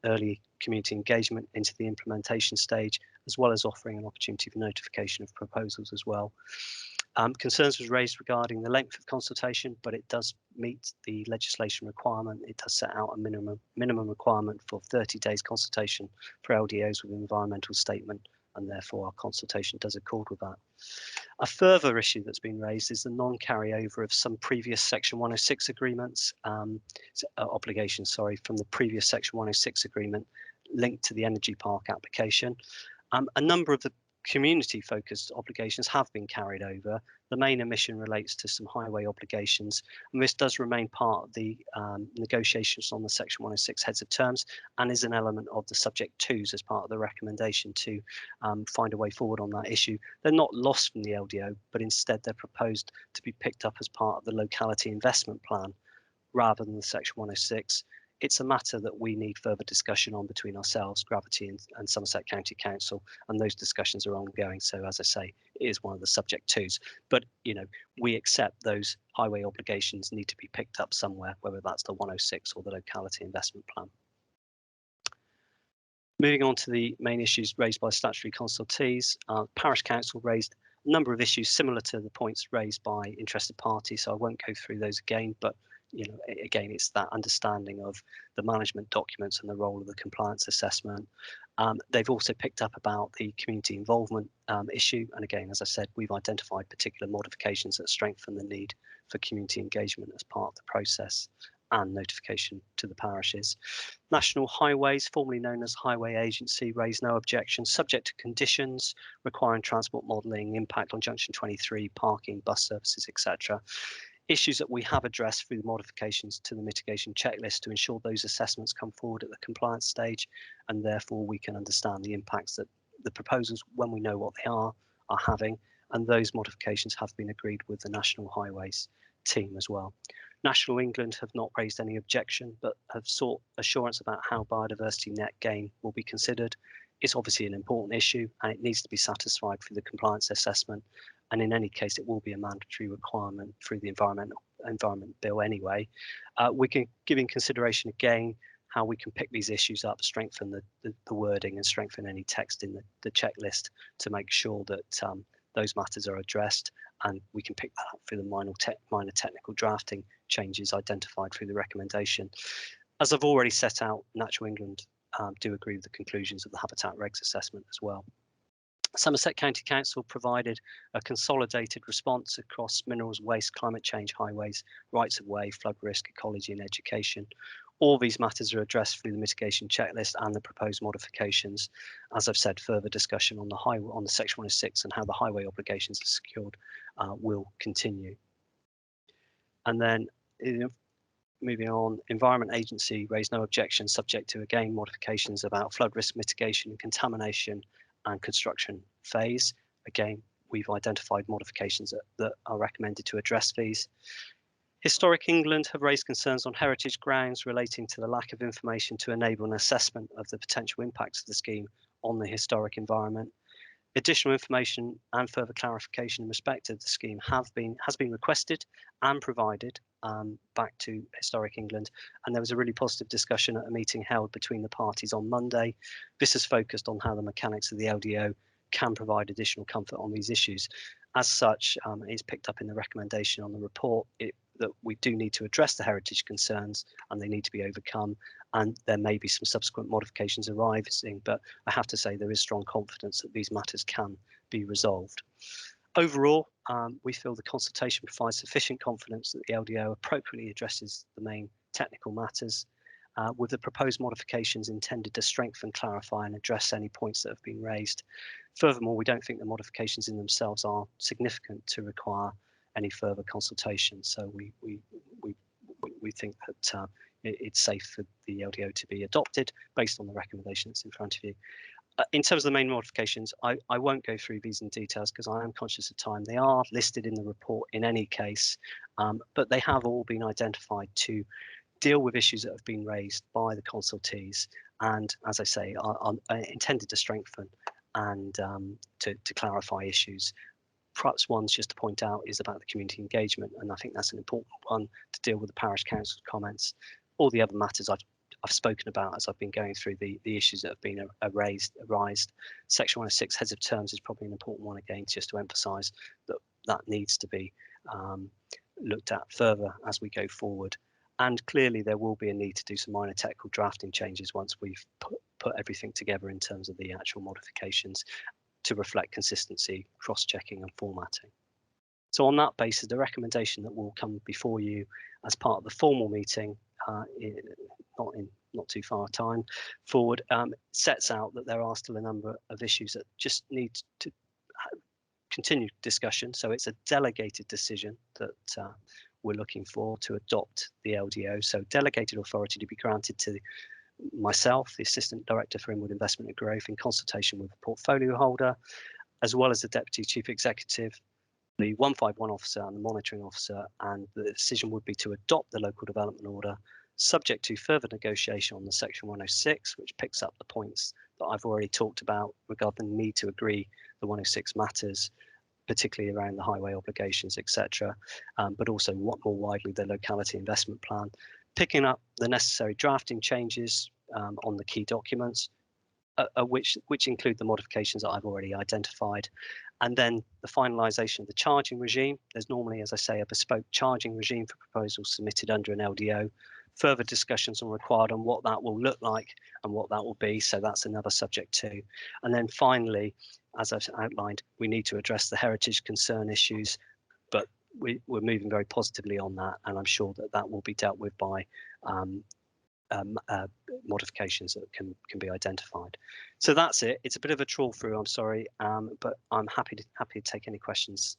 early community engagement into the implementation stage, as well as offering an opportunity for notification of proposals as well. Concerns was raised regarding the length of consultation, but it does meet the legislation requirement. It does set out a minimum requirement for 30 days consultation for LDOs with an environmental statement, and therefore our consultation does accord with that. A further issue that's been raised is the non-carryover of some previous Section 106 agreements, obligations, from the previous Section 106 agreement linked to the energy park application. A number of the community-focused obligations have been carried over. The main omission relates to some highway obligations, and this does remain part of the negotiations on the Section 106 heads of terms, and is an element of the subject twos as part of the recommendation to find a way forward on that issue. They're not lost from the LDO, but instead they're proposed to be picked up as part of the locality investment plan rather than the Section 106. It's a matter that we need further discussion on between ourselves, Gravity and Somerset County Council, and those discussions are ongoing. So as I say, it is one of the subject twos, but we accept those highway obligations need to be picked up somewhere, whether that's the 106 or the locality investment plan. Moving on to the main issues raised by statutory consultees, Parish Council raised a number of issues similar to the points raised by interested parties, so I won't go through those again, but again, it's that understanding of the management documents and the role of the compliance assessment. They've also picked up about the community involvement issue. And again, as I said, we've identified particular modifications that strengthen the need for community engagement as part of the process and notification to the parishes. National Highways, formerly known as Highway Agency, raised no objections, subject to conditions requiring transport modelling, impact on Junction 23, parking, bus services, etc. Issues that we have addressed through the modifications to the mitigation checklist to ensure those assessments come forward at the compliance stage, and therefore we can understand the impacts that the proposals, when we know what they are having, and those modifications have been agreed with the National Highways team as well. National England have not raised any objection, but have sought assurance about how biodiversity net gain will be considered. It's obviously an important issue and it needs to be satisfied through the compliance assessment. And in any case, it will be a mandatory requirement through the Environment Bill anyway. We can give in consideration again how we can pick these issues up, strengthen the wording and strengthen any text in the checklist to make sure that those matters are addressed, and we can pick that up through the minor technical drafting changes identified through the recommendation. As I've already set out, Natural England do agree with the conclusions of the Habitat Regs assessment as well. Somerset County Council provided a consolidated response across minerals, waste, climate change, highways, rights of way, flood risk, ecology and education. All these matters are addressed through the mitigation checklist and the proposed modifications. As I've said, further discussion on the Section 106 and how the highway obligations are secured will continue. And then moving on, Environment Agency raised no objection, subject to again modifications about flood risk mitigation and contamination and construction phase. Again, we've identified modifications that are recommended to address these. Historic England have raised concerns on heritage grounds relating to the lack of information to enable an assessment of the potential impacts of the scheme on the historic environment. Additional information and further clarification in respect of the scheme has been requested and provided back to Historic England, and there was a really positive discussion at a meeting held between the parties on Monday. This is focused on how the mechanics of the LDO can provide additional comfort on these issues. As such, it's picked up in the recommendation on the report that we do need to address the heritage concerns and they need to be overcome, and there may be some subsequent modifications arising, but I have to say there is strong confidence that these matters can be resolved. Overall, we feel the consultation provides sufficient confidence that the LDO appropriately addresses the main technical matters, with the proposed modifications intended to strengthen, clarify and address any points that have been raised. Furthermore, we don't think the modifications in themselves are significant to require any further consultation. So we think that it's safe for the LDO to be adopted based on the recommendations in front of you. In terms of the main modifications, I won't go through these in details because I am conscious of time. They are listed in the report in any case, but they have all been identified to deal with issues that have been raised by the consultees, and as I say, are intended to strengthen and to clarify issues. Perhaps one's just to point out is about the community engagement, and I think that's an important one to deal with the parish council's comments. All the other matters I've spoken about as I've been going through the issues that have been raised. Section 106 heads of terms is probably an important one again, just to emphasise that needs to be looked at further as we go forward. And clearly there will be a need to do some minor technical drafting changes once we've put everything together in terms of the actual modifications to reflect consistency, cross-checking and formatting. So on that basis, the recommendation that will come before you as part of the formal meeting, not too far time forward, sets out that there are still a number of issues that just need to continue discussion. So it's a delegated decision that we're looking for to adopt the LDO. So delegated authority to be granted to myself, the Assistant Director for Inward Investment and Growth, in consultation with the portfolio holder, as well as the Deputy Chief Executive, the 151 officer and the monitoring officer, and the decision would be to adopt the local development order, subject to further negotiation on the Section 106, which picks up the points that I've already talked about regarding the need to agree the 106 matters, particularly around the highway obligations, etc., but also what more widely the locality investment plan, picking up the necessary drafting changes on the key documents, which include the modifications that I've already identified, and then the finalisation of the charging regime. There's normally, as I say, a bespoke charging regime for proposals submitted under an LDO. Further discussions are required on what that will look like and what that will be, so that's another subject too. And then finally, as I've outlined, we need to address the heritage concern issues, but we're moving very positively on that, and I'm sure that that will be dealt with by modifications that can be identified. So that's it. It's a bit of a trawl through, I'm sorry, but I'm happy to take any questions.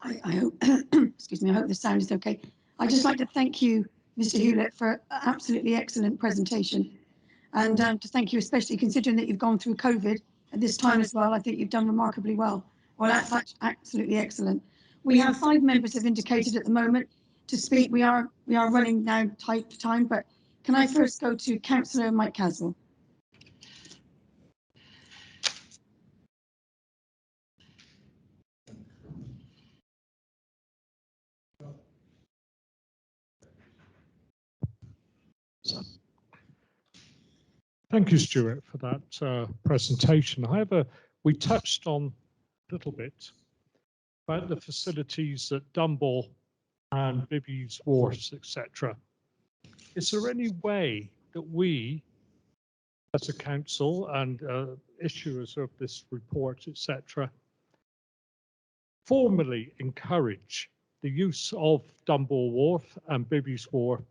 I hope, excuse me, I hope the sound is okay. I'd just like to thank you, Mr. Hewlett, for an absolutely excellent presentation, and to thank you, especially considering that you've gone through COVID at this time as well. I think you've done remarkably well. Well, that's absolutely excellent. We have 5 members have indicated at the moment to speak. We are running now tight for time, but can I first go to Councillor Mike Caswell? Thank you, Stuart, for that presentation. However, we touched on a little bit about the facilities at Dunbar and Bibby's Wharfs, etc. Is there any way that we, as a council and issuers of this report, etc., formally encourage the use of Dunbar Wharf and Bibby's Wharf,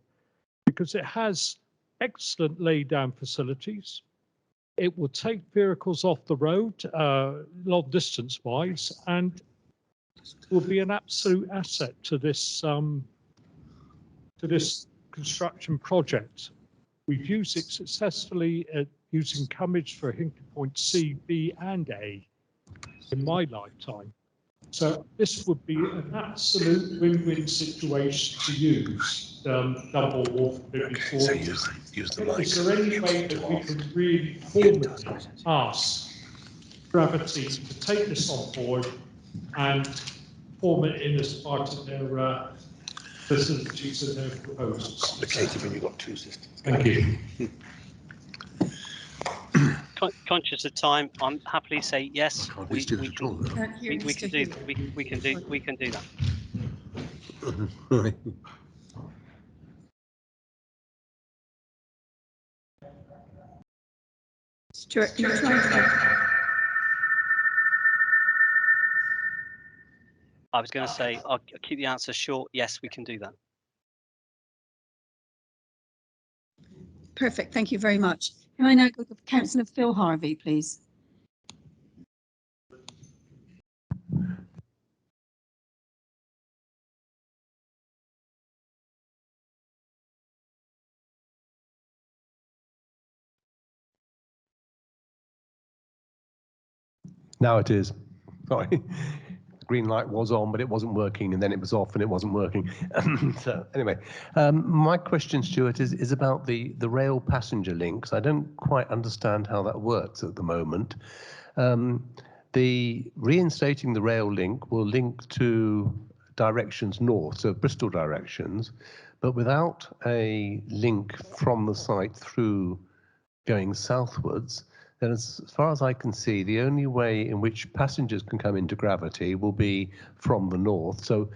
because it has excellent lay-down facilities. It will take vehicles off the road long distance-wise, and will be an absolute asset to this construction project. We've used it successfully at using Cummage for Hinkley Point C, B, and A in my lifetime. So this would be an absolute win-win situation to use Dunbar Wharf. Okay, so use the mic. Is there any way that we can really formally ask Gravity to take this on board and form it in as part of their facilities and their proposals? Complicated when you've got 2 systems. Thank you. Conscious of time, I'm happily say yes. We can do that. Right. Stuart, can you try again? I was going to say, I'll keep the answer short. Yes, we can do that. Perfect. Thank you very much. Can I now go to Councillor Phil Harvey, please? Now it is. Sorry. The green light was on, but it wasn't working, and then it was off and it wasn't working. So anyway, my question, Stuart, is about the rail passenger links. I don't quite understand how that works at the moment. The reinstating the rail link will link to directions north, so Bristol directions, but without a link from the site through going southwards, then as far as I can see, the only way in which passengers can come into Gravity will be from the north. So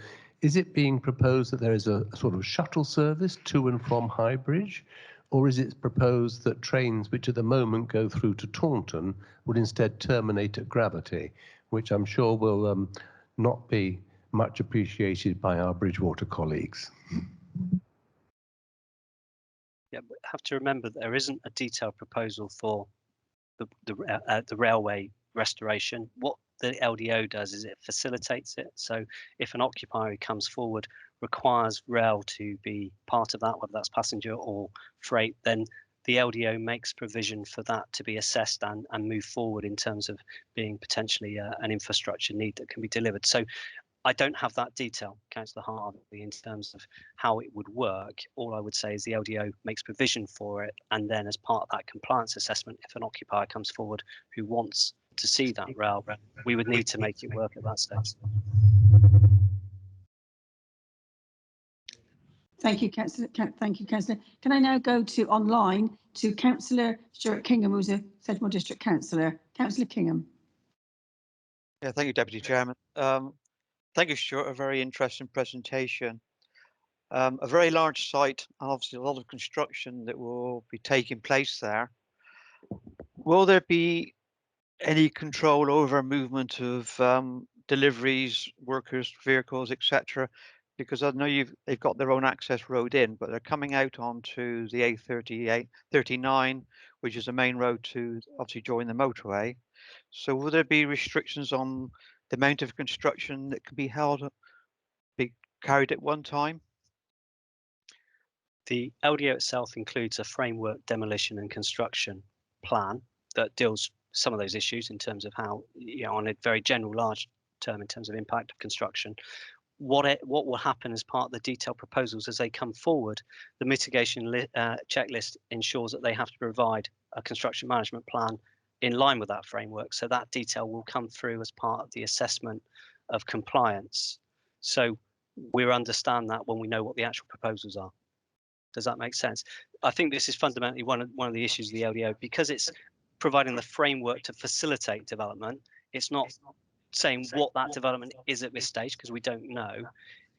is it being proposed that there is a sort of shuttle service to and from Highbridge, or is it proposed that trains which at the moment go through to Taunton would instead terminate at Gravity, which I'm sure will not be much appreciated by our Bridgewater colleagues? Yeah, but have to remember that there isn't a detailed proposal for the railway restoration. What the LDO does is it facilitates it. So if an occupier who comes forward requires rail to be part of that, whether that's passenger or freight, then the LDO makes provision for that to be assessed and move forward in terms of being potentially an infrastructure need that can be delivered. So I don't have that detail, Councillor Harvey, in terms of how it would work. All I would say is the LDO makes provision for it, and then as part of that compliance assessment, if an occupier comes forward who wants to see that rail, we would need to make it work at that stage. Thank you, Councillor. Thank you, Councillor. Can I now go to online to Councillor Stuart Kingham, who's a Sedgemoor District Councillor. Councillor Kingham. Yeah, thank you, Deputy Chairman. Thank you, Stuart. A very interesting presentation. A very large site, and obviously a lot of construction that will be taking place there. Will there be any control over movement of deliveries, workers, vehicles, etc.? Because I know they've got their own access road in, but they're coming out onto the A39, which is the main road to obviously join the motorway. So will there be restrictions on the amount of construction that can be carried at one time? The LDO itself includes a framework demolition and construction plan that deals some of those issues in terms of how, on a very general large term in terms of impact of construction. What will happen as part of the detailed proposals as they come forward, the mitigation checklist ensures that they have to provide a construction management plan in line with that framework. So that detail will come through as part of the assessment of compliance. So we'll understand that when we know what the actual proposals are. Does that make sense? I think this is fundamentally one of the issues of the LDO, because it's providing the framework to facilitate development. It's not saying what that development is at this stage, because we don't know.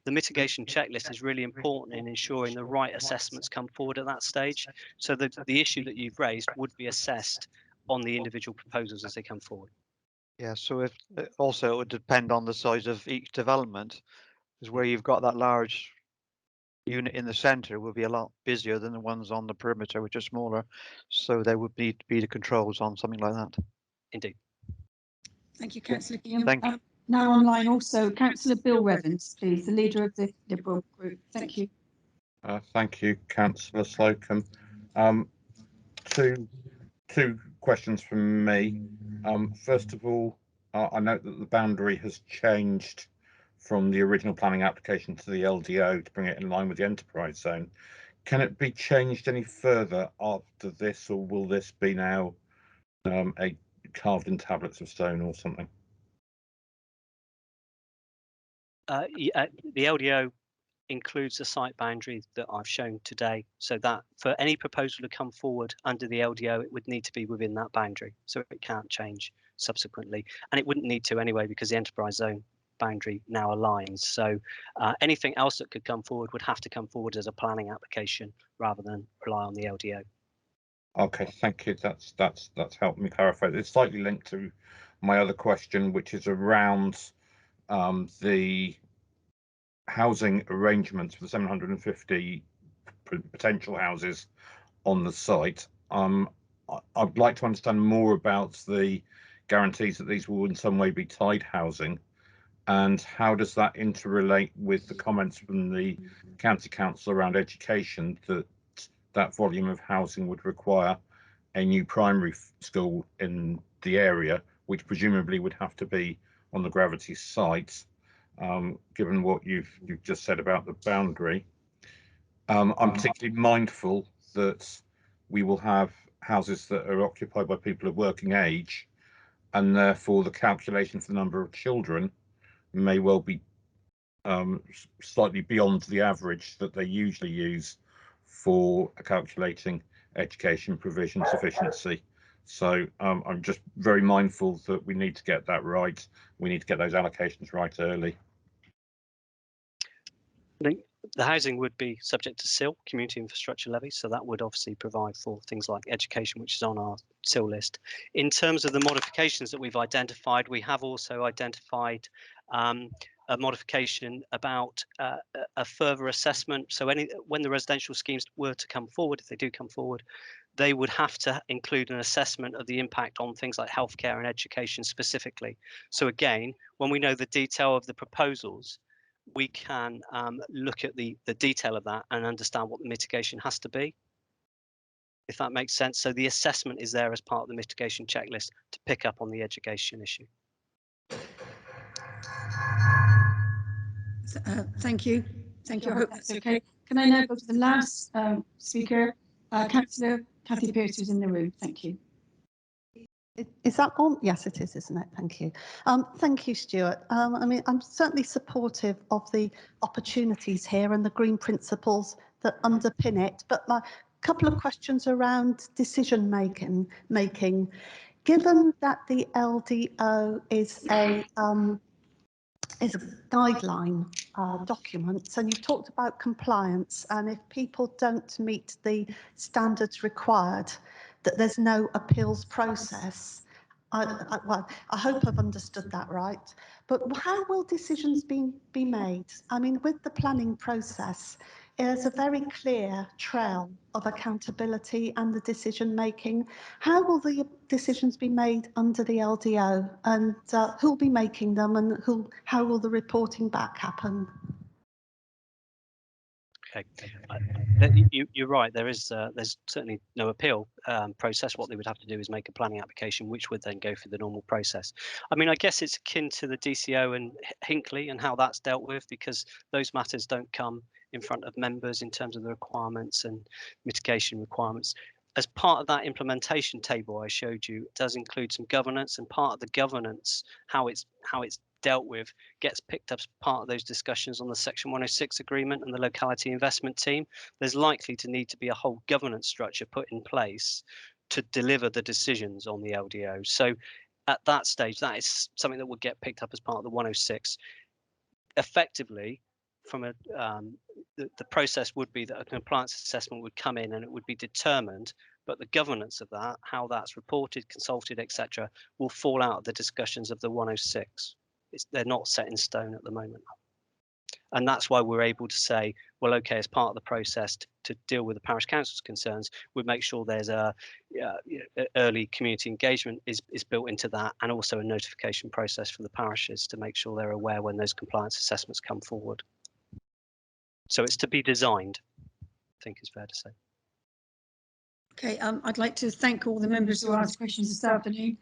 The mitigation checklist is really important in ensuring the right assessments come forward at that stage. So the issue that you've raised would be assessed on the individual proposals as they come forward. Yeah, so if also it would depend on the size of each development, because where you've got that large unit in the centre will be a lot busier than the ones on the perimeter, which are smaller. So there would need to be the controls on something like that. Indeed. Thank you, Councillor Kingham. Thank you. Now online also, Councillor Bill Revens, please, the leader of the Liberal group. Thank you. Thank you, Councillor Slocum. Two questions from me. First of all, I note that the boundary has changed from the original planning application to the LDO to bring it in line with the enterprise zone. Can it be changed any further after this, or will this be now a carved in tablets of stone or something? The LDO includes the site boundary that I've shown today, so that for any proposal to come forward under the LDO, it would need to be within that boundary, so it can't change subsequently, and it wouldn't need to anyway, because the enterprise zone boundary now aligns. So anything else that could come forward would have to come forward as a planning application rather than rely on the LDO. Okay, thank you. That's helped me clarify. It's slightly linked to my other question, which is around the housing arrangements for the 750 potential houses on the site. I'd like to understand more about the guarantees that these will in some way be tied housing, and how does that interrelate with the comments from the County Council around education, that that volume of housing would require a new primary school in the area, which presumably would have to be on the Gravity site, given what you've just said about the boundary. I'm particularly mindful that we will have houses that are occupied by people of working age, and therefore the calculation for the number of children may well be slightly beyond the average that they usually use for calculating education provision sufficiency. So I'm just very mindful that we need to get that right. We need to get those allocations right early. I think the housing would be subject to CIL, Community Infrastructure Levy, so that would obviously provide for things like education, which is on our CIL list. In terms of the modifications that we've identified, we have also identified a modification about a further assessment. So when the residential schemes were to come forward, if they do come forward, they would have to include an assessment of the impact on things like healthcare and education specifically. So again, when we know the detail of the proposals, we can look at the detail of that and understand what the mitigation has to be, if that makes sense. So the assessment is there as part of the mitigation checklist to pick up on the education issue. Thank you. Thank you. I hope that's okay. Can I now go to the last speaker, Councillor Cathy Pearce, who's in the room. Thank you. Is that on? Yes, it is, isn't it? Thank you. Thank you, Stuart. I mean, I'm certainly supportive of the opportunities here and the green principles that underpin it. But my couple of questions around decision making. Given that the LDO is a guideline document, and you've talked about compliance, and if people don't meet the standards required, that there's no appeals process. Well, I hope I've understood that right. But how will decisions be made? I mean, with the planning process, there's a very clear trail of accountability and the decision making. How will the decisions be made under the LDO, and who'll be making them, and how will the reporting back happen? Okay, you're right. There's certainly no appeal process. What they would have to do is make a planning application, which would then go through the normal process. I mean, I guess it's akin to the DCO and Hinckley and how that's dealt with, because those matters don't come in front of members in terms of the requirements and mitigation requirements. As part of that implementation table I showed you, it does include some governance, and part of the governance, how it's dealt with, gets picked up as part of those discussions on the Section 106 agreement and the locality investment team. There's likely to need to be a whole governance structure put in place to deliver the decisions on the LDO. So at that stage, that is something that would get picked up as part of the 106. Effectively, from the process would be that a compliance assessment would come in and it would be determined, but the governance of that, how that's reported, consulted, etc., will fall out of the discussions of the 106. They're not set in stone at the moment. And that's why we're able to say, well, okay, as part of the process to deal with the parish council's concerns, we make sure there's a early community engagement is built into that, and also a notification process for the parishes to make sure they're aware when those compliance assessments come forward. So it's to be designed, I think is fair to say. Okay, I'd like to thank all the members who asked questions this afternoon.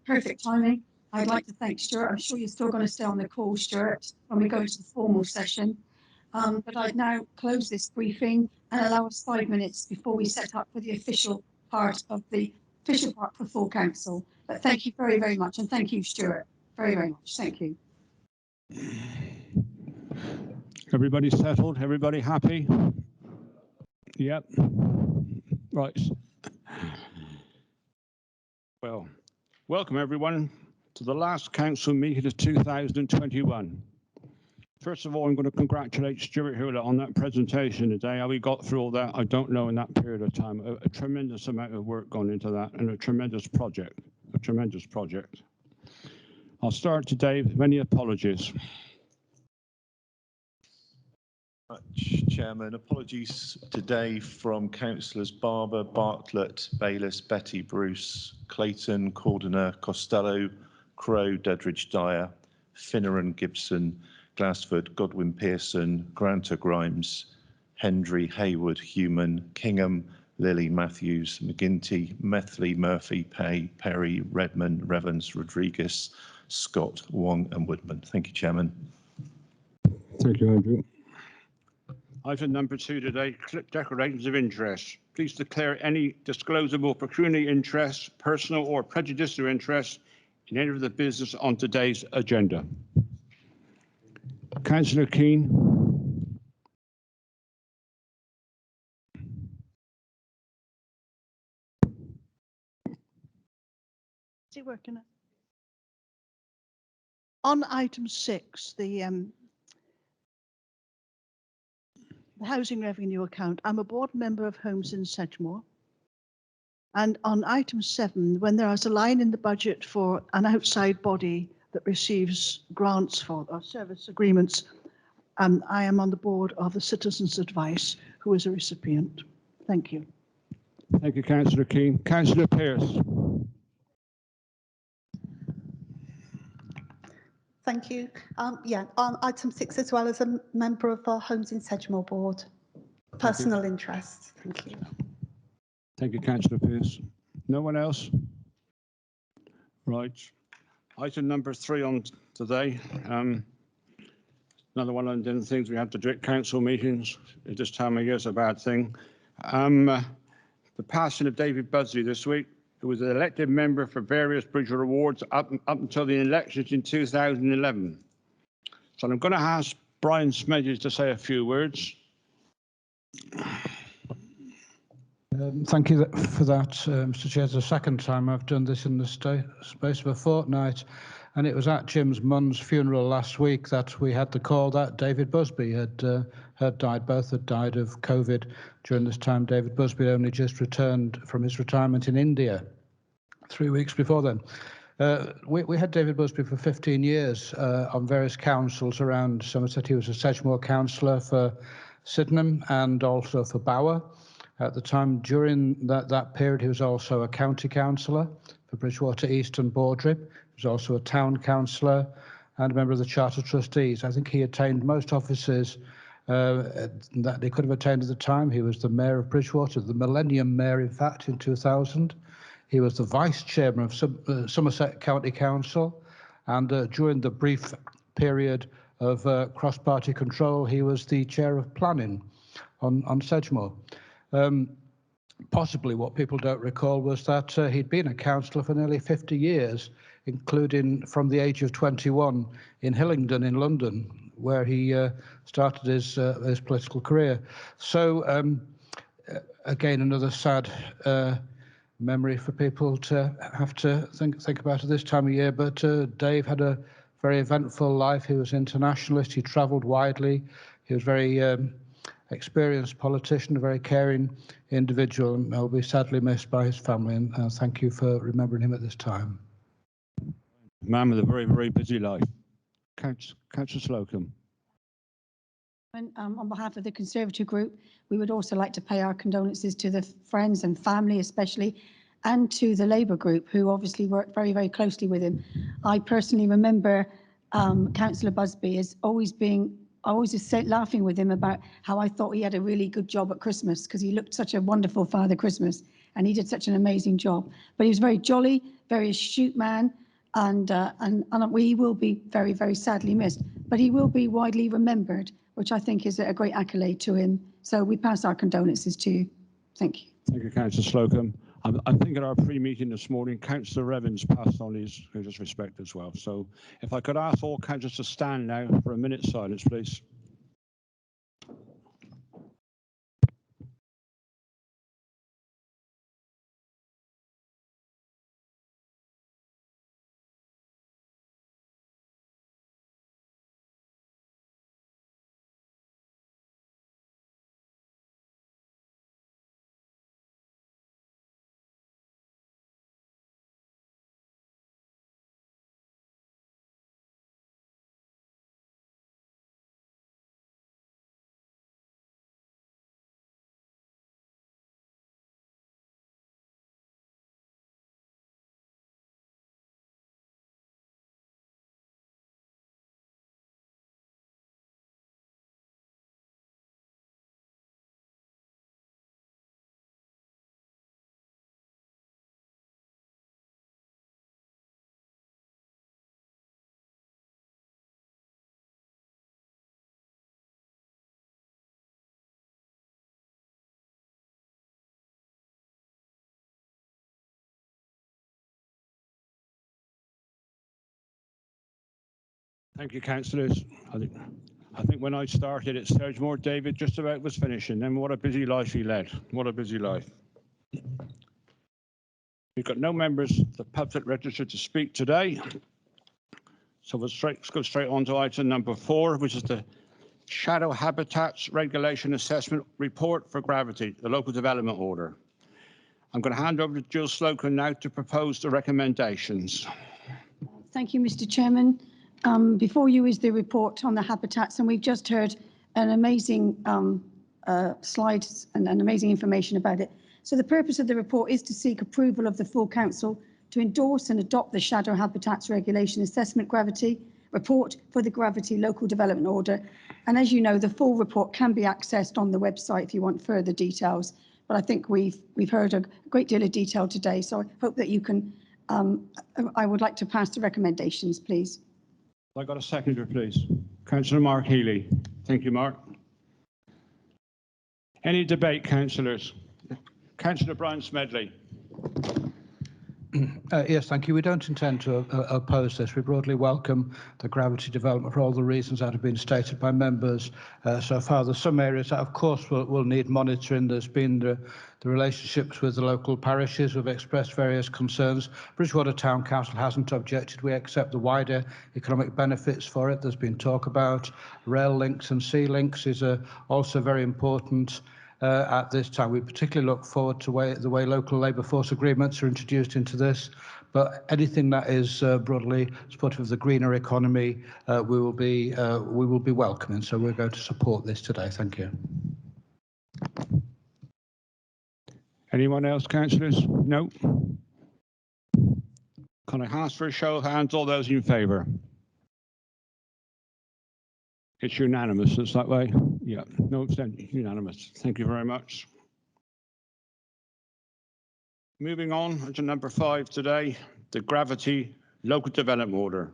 Perfect timing. I'd like to thank Stuart. I'm sure you're still going to stay on the call, Stuart, when we go to the formal session. But I'd now close this briefing and allow us 5 minutes before we set up for the official part for full council. But thank you very, very much. And thank you, Stuart, very, very much. Thank you. Everybody settled? Everybody happy? Yep. Right. Well, welcome everyone to the last council meeting of 2021. First of all, I'm going to congratulate Stuart Hewlett on that presentation today. How we got through all that, I don't know, in that period of time. A tremendous amount of work gone into that, and a tremendous project. I'll start today with many apologies. Chairman, apologies today from Councillors Barber, Bartlett, Bayliss, Betty, Bruce, Clayton, Cordiner, Costello, Crow, Dedridge, Dyer, Finneran, Gibson, Glassford, Godwin, Pearson, Granter, Grimes, Hendry, Haywood, Human, Kingham, Lilly, Matthews, McGinty, Methley, Murphy, Pay, Perry, Redmond, Revens, Rodriguez, Scott, Wong and Woodman. Thank you, Chairman. Thank you, Andrew. Item number 2 today, declarations of interest. Please declare any disclosable pecuniary interest, personal or prejudicial interest in any of the business on today's agenda. Councillor Keane. Is it working? On item 6, the housing revenue account, I'm a board member of Homes in Sedgemoor. And on item 7, when there is a line in the budget for an outside body that receives grants for or service agreements, I am on the board of the Citizens Advice, who is a recipient. Thank you. Thank you, Councillor Keane. Councillor Pearce. Thank you. Yeah, on item 6 as well, as a member of our Homes in Sedgemoor board. Personal interests. Thank you. Thank you, Councillor Pearce. No one else? Right. Item number 3 on today. Another one of the things we have to do at council meetings. At this time of year is a bad thing. The passing of David Busby this week, who was an elected member for various Bridgewater wards up until the elections in 2011. So I'm going to ask Brian Smedges to say a few words. Thank you for that, Mr. Chair. It's the second time I've done this in the space of a fortnight, and it was at Jim's mum's funeral last week that we had the call that David Busby had died. Both had died of COVID during this time. David Busby had only just returned from his retirement in India 3 weeks before then. We had David Busby for 15 years on various councils around Somerset. He was a Sedgemoor councillor for Sydenham and also for Bower. At the time, during that period, he was also a county councillor for Bridgewater East and Bordrip. He was also a town councillor and a member of the Charter Trustees. I think he attained most offices that he could have attained at the time. He was the Mayor of Bridgewater, the Millennium Mayor, in fact, in 2000. He was the Vice Chairman of Somerset County Council, and during the brief period of cross-party control, he was the Chair of Planning on Sedgemoor. Possibly what people don't recall was that he'd been a councillor for nearly 50 years, including from the age of 21 in Hillingdon in London, where he started his political career. So again, another sad memory for people to have to think about at this time of year. But Dave had a very eventful life. He was internationalist. He travelled widely. He was very experienced politician, a very caring individual, and will be sadly missed by his family. And thank you for remembering him at this time. Man with a very, very busy life. Councillor Slocum. And, on behalf of the Conservative group, we would also like to pay our condolences to the friends and family especially, and to the Labour group, who obviously worked very, very closely with him. I personally remember Councillor Busby as always being, I always just laughing with him about how I thought he had a really good job at Christmas, because he looked such a wonderful Father Christmas and he did such an amazing job. But he was very jolly, very astute man, and we will be very, very sadly missed. But he will be widely remembered, which I think is a great accolade to him. So we pass our condolences to you. Thank you. Thank you, Councillor Slocum. I think at our pre-meeting this morning, Councillor Revens passed on his respect as well. So if I could ask all councillors to stand now for a minute's silence, please. Thank you, councillors. I think when I started at Sedgemoor, David just about was finishing. Then what a busy life he led. What a busy life. We've got no members of the public registered to speak today. So let's go straight on to item number 4, which is the Shadow Habitats Regulation Assessment Report for Gravity, the Local Development Order. I'm going to hand over to Jill Slocum now to propose the recommendations. Thank you, Mr. Chairman. Before you is the report on the habitats, and we've just heard an amazing slides and amazing information about it. So the purpose of the report is to seek approval of the full council to endorse and adopt the Shadow Habitats Regulation Assessment Gravity report for the Gravity Local Development Order. And as you know, the full report can be accessed on the website if you want further details. But I think we've heard a great deal of detail today, so I hope that you can. I would like to pass the recommendations, please. I got a seconder, please. Councillor Mark Healy. Thank you, Mark. Any debate, councillors? Councillor Brian Smedley. Yes, thank you. We don't intend to oppose this. We broadly welcome the gravity development for all the reasons that have been stated by members so far. There's some areas that, of course, will need monitoring. There's been the relationships with the local parishes who have expressed various concerns. Bridgewater Town Council hasn't objected. We accept the wider economic benefits for it. There's been talk about rail links and sea links is also very important. At this time, we particularly look forward to the way local labour force agreements are introduced into this. But anything that is broadly supportive of the greener economy, we will be welcoming. So we're going to support this today. Thank you. Anyone else, councillors? No. Can I ask for a show of hands? All those in favour? It's unanimous. It's that way. Yeah, no abstention. Unanimous. Thank you very much. Moving on to number 5 today, the Gravity Local Development Order.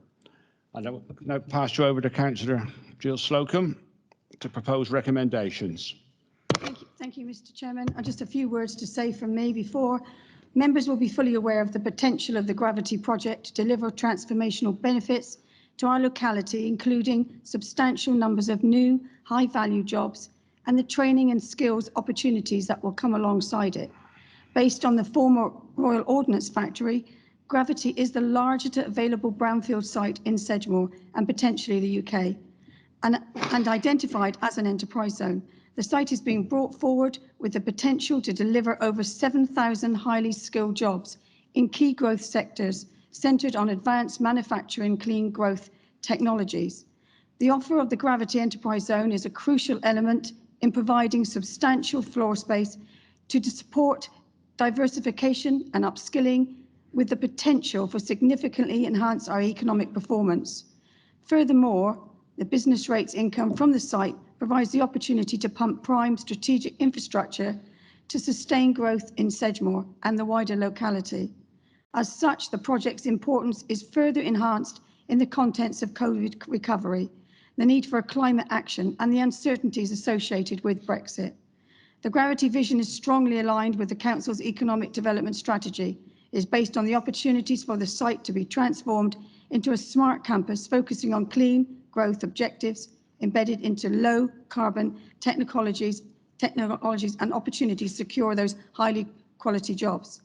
I'll now pass you over to Councillor Jill Slocum to propose recommendations. Thank you, Mr. Chairman. Just a few words to say from me before. Members will be fully aware of the potential of the Gravity project to deliver transformational benefits to our locality, including substantial numbers of new high-value jobs and the training and skills opportunities that will come alongside it. Based on the former Royal Ordnance Factory, Gravity is the largest available brownfield site in Sedgemoor and potentially the UK, and identified as an enterprise zone. The site is being brought forward with the potential to deliver over 7,000 highly skilled jobs in key growth sectors centred on advanced manufacturing clean growth technologies. The offer of the Gravity Enterprise Zone is a crucial element in providing substantial floor space to support diversification and upskilling with the potential for significantly enhance our economic performance. Furthermore, the business rates income from the site provides the opportunity to pump prime strategic infrastructure to sustain growth in Sedgemoor and the wider locality. As such, the project's importance is further enhanced in the context of COVID recovery, the need for climate action and the uncertainties associated with Brexit. The Gravity vision is strongly aligned with the Council's economic development strategy. It is based on the opportunities for the site to be transformed into a smart campus focusing on clean growth objectives embedded into low carbon technologies and opportunities to secure those highly quality jobs.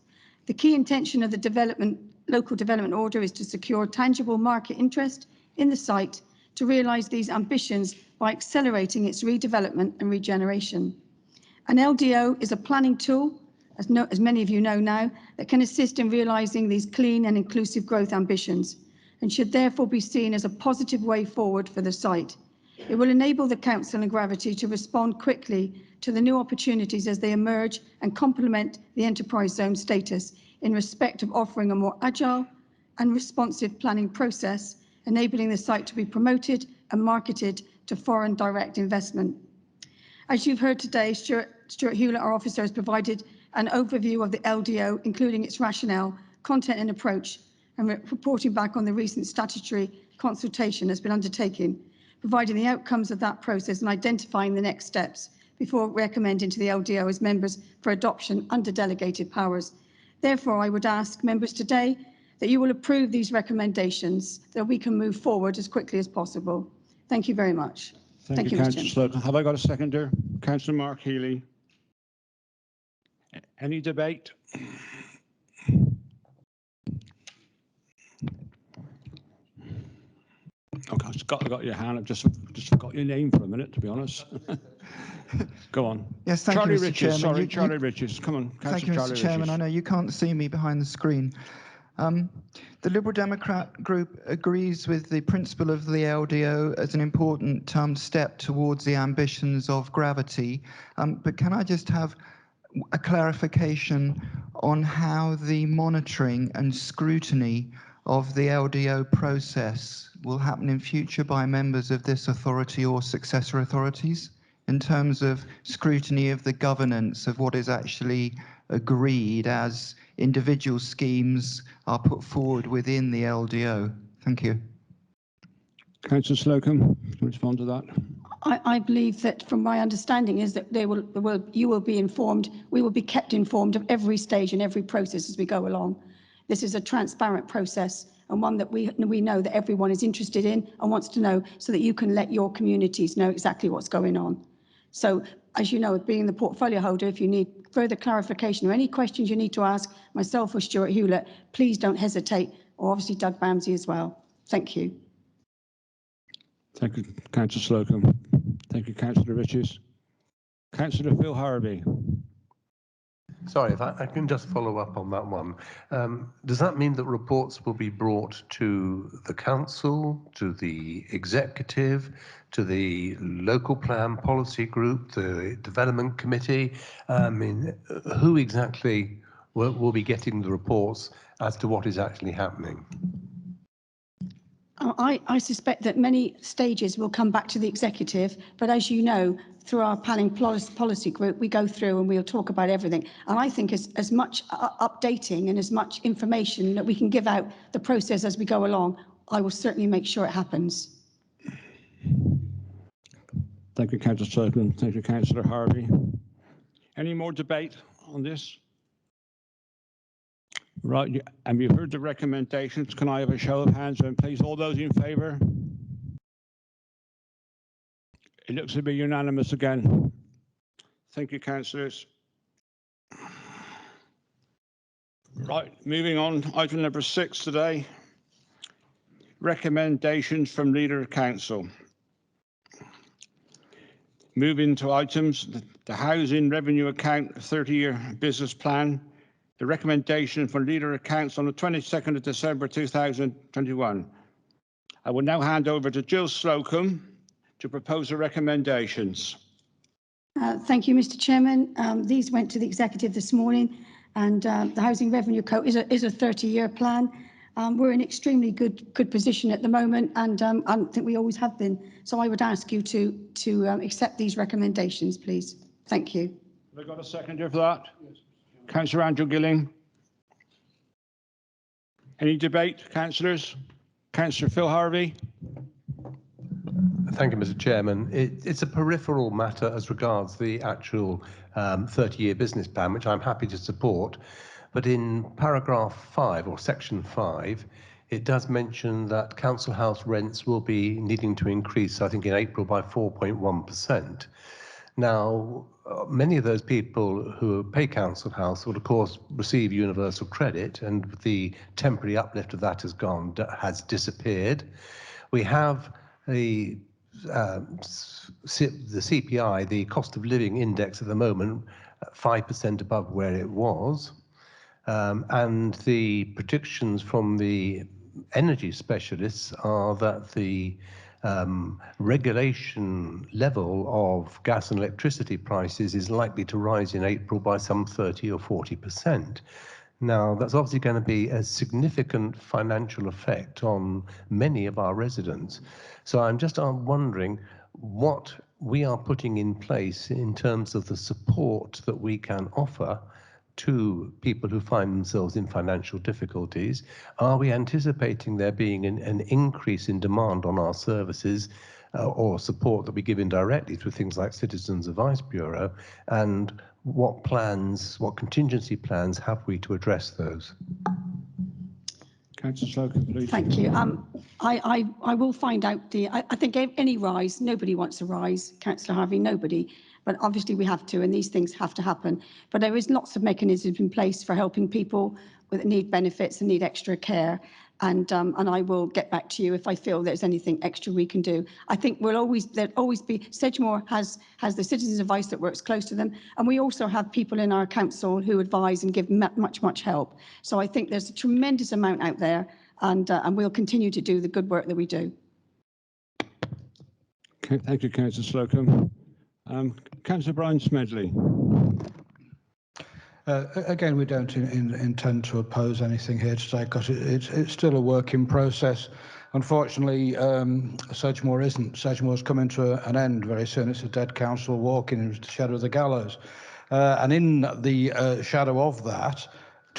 The key intention of the local development order is to secure tangible market interest in the site to realise these ambitions by accelerating its redevelopment and regeneration. An LDO is a planning tool, as many of you know now, that can assist in realising these clean and inclusive growth ambitions and should therefore be seen as a positive way forward for the site. It will enable the Council and Gravity to respond quickly to the new opportunities as they emerge and complement the enterprise zone status in respect of offering a more agile and responsive planning process, enabling the site to be promoted and marketed to foreign direct investment. As you've heard today, Stuart Hewlett, our officer, has provided an overview of the LDO, including its rationale, content and approach, and reporting back on the recent statutory consultation has been undertaken, providing the outcomes of that process and identifying the next steps before recommending to the LDO as members for adoption under delegated powers. Therefore, I would ask members today that you will approve these recommendations, that we can move forward as quickly as possible. Thank you very much. Thank you, Mr. Councillor Slocum. Have I got a seconder? Councillor Mark Healy. Any debate? Okay, I got your hand. I just forgot your name for a minute, to be honest. Go on. Yes, thank Charlie you, Mr. Riches. Chairman. Sorry, Charlie Riches. Come on, Thank you, Councillor Mr. Charlie Chairman. Riches. I know you can't see me behind the screen. The Liberal Democrat group agrees with the principle of the LDO as an important step towards the ambitions of gravity. But can I just have a clarification on how the monitoring and scrutiny of the LDO process will happen in future by members of this authority or successor authorities, in terms of scrutiny of the governance of what is actually agreed as individual schemes are put forward within the LDO? Thank you. Councillor Slocum, can you respond to that? I believe that, from my understanding, is that you will be informed, we will be kept informed of every stage and every process as we go along. This is a transparent process, and one that we know that everyone is interested in and wants to know, so that you can let your communities know exactly what's going on. So, as you know, being the portfolio holder, if you need further clarification or any questions you need to ask myself or Stuart Hewlett, please don't hesitate, or obviously Doug Bamsey as well. Thank you. Thank you, Councillor Slocum. Thank you, Councillor Riches. Councillor Phil Harvey. Sorry, if I can just follow up on that one. Does that mean that reports will be brought to the council, to the executive, to the local plan policy group, the development committee? I mean, who exactly will be getting the reports as to what is actually happening? I suspect that many stages will come back to the executive, but as you know, through our planning policy group, we go through and we'll talk about everything. And I think as much updating and as much information that we can give out the process as we go along, I will certainly make sure it happens. Thank you, Councillor Slocum. Thank you, Councillor Harvey. Any more debate on this? Right, and you've heard the recommendations. Can I have a show of hands then, please? All those in favour? It looks to be unanimous again. Thank you, councillors. Right, moving on, item number 6 today. Recommendations from Leader of Council. Moving to items, the Housing Revenue Account 30-year business plan. The recommendation for Leader of Council on the 22nd of December 2021. I will now hand over to Jill Slocum to propose the recommendations. Thank you, Mr. Chairman. These went to the executive this morning, and the Housing Revenue Code is a 30-year plan. We're in extremely good position at the moment, and I think we always have been. So I would ask you to accept these recommendations, please. Thank you. Have I got a seconder for that? Yes. Councillor Andrew Gilling. Any debate, councillors? Councillor Phil Harvey. Thank you, Mr. Chairman. It's a peripheral matter as regards the actual 30-year business plan, which I'm happy to support. But in paragraph 5 or section 5, it does mention that council house rents will be needing to increase, I think in April, by 4.1%. Now, many of those people who pay council house will, of course, receive universal credit, and the temporary uplift of that has disappeared. We have the CPI, the cost of living index at the moment, 5% above where it was, and the predictions from the energy specialists are that the regulation level of gas and electricity prices is likely to rise in April by some 30 or 40%. Now, that's obviously going to be a significant financial effect on many of our residents. So I'm just wondering what we are putting in place in terms of the support that we can offer to people who find themselves in financial difficulties. Are we anticipating there being an increase in demand on our services or support that we give indirectly through things like Citizens Advice Bureau? And what plans, what contingency plans have we to address those? Councillor Slocum, please. Thank you. I will find out I think any rise, nobody wants a rise, Councillor Harvey, nobody. But obviously we have to, and these things have to happen. But there is lots of mechanisms in place for helping people that need benefits and need extra care. And I will get back to you if I feel there's anything extra we can do. I think there'll always be, Sedgemoor has the citizens' advice that works close to them. And we also have people in our council who advise and give much help. So I think there's a tremendous amount out there, and we'll continue to do the good work that we do. Okay, thank you, Councillor Slocum. Councillor Brian Smedley. Again, we don't intend to oppose anything here today because it's still a work in process. Unfortunately, Sedgemoor isn't. Sedgemoor's coming to an end very soon. It's a dead council walking in the shadow of the gallows. And in the shadow of that,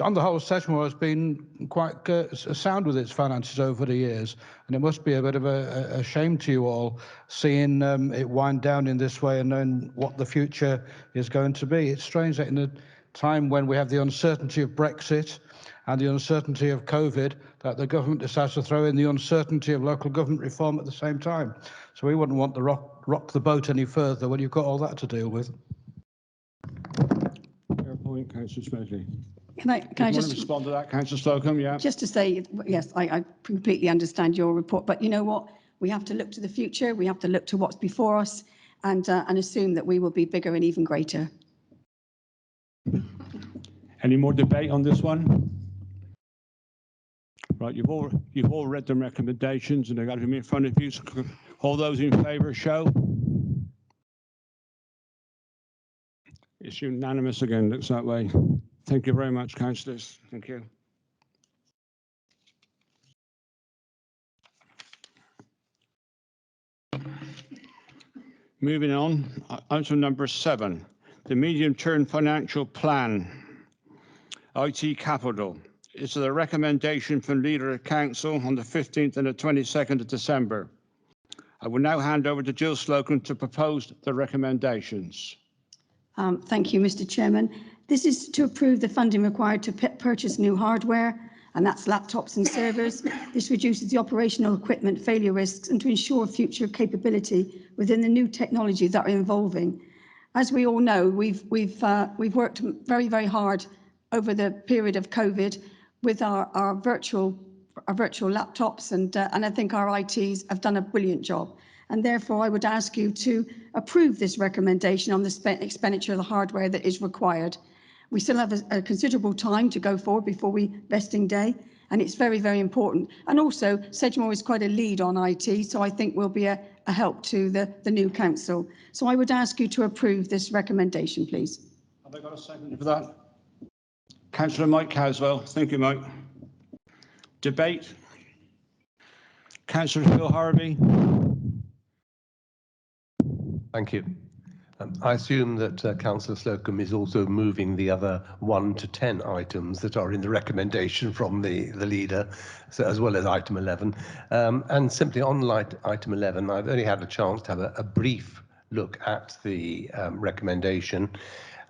on the whole, Sedgemoor has been quite sound with its finances over the years. And it must be a bit of a shame to you all seeing it wind down in this way and knowing what the future is going to be. It's strange that in a time when we have the uncertainty of Brexit and the uncertainty of COVID, that the government decides to throw in the uncertainty of local government reform at the same time. So we wouldn't want to rock the boat any further when you've got all that to deal with. Fair point, Councillor Smedley. Can I just respond to that, Councillor Slocum? Yeah. Just to say, yes, I completely understand your report, but you know what? We have to look to the future. We have to look to what's before us, and assume that we will be bigger and even greater. Any more debate on this one? Right, you've all read the recommendations, and they've got to be in front of you. So all those in favour show. It's unanimous again. Looks that way. Thank you very much, councillors. Thank you. Moving on, item number 7, the medium-term financial plan, IT capital. It's a recommendation from Leader of Council on the 15th and the 22nd of December. I will now hand over to Jill Slocum to propose the recommendations. Thank you, Mr. Chairman. This is to approve the funding required to purchase new hardware, and that's laptops and servers. This reduces the operational equipment failure risks and to ensure future capability within the new technology that are evolving. As we all know, we've worked very, very hard over the period of COVID with our virtual laptops, and I think our ITs have done a brilliant job. And therefore, I would ask you to approve this recommendation on the expenditure of the hardware that is required. We still have a considerable time to go forward before vesting day, and it's very, very important. And also, Sedgemoor is quite a lead on IT, so I think will be a help to the new council. So I would ask you to approve this recommendation, please. Have I got a second for that? Councillor Mike Caswell. Thank you, Mike. Debate. Councillor Phil Harvey. Thank you. I assume that Councillor Slocum is also moving the other 1 to 10 items that are in the recommendation from the leader, so as well as item 11. And simply on item 11, I've only had a chance to have a brief look at the recommendation.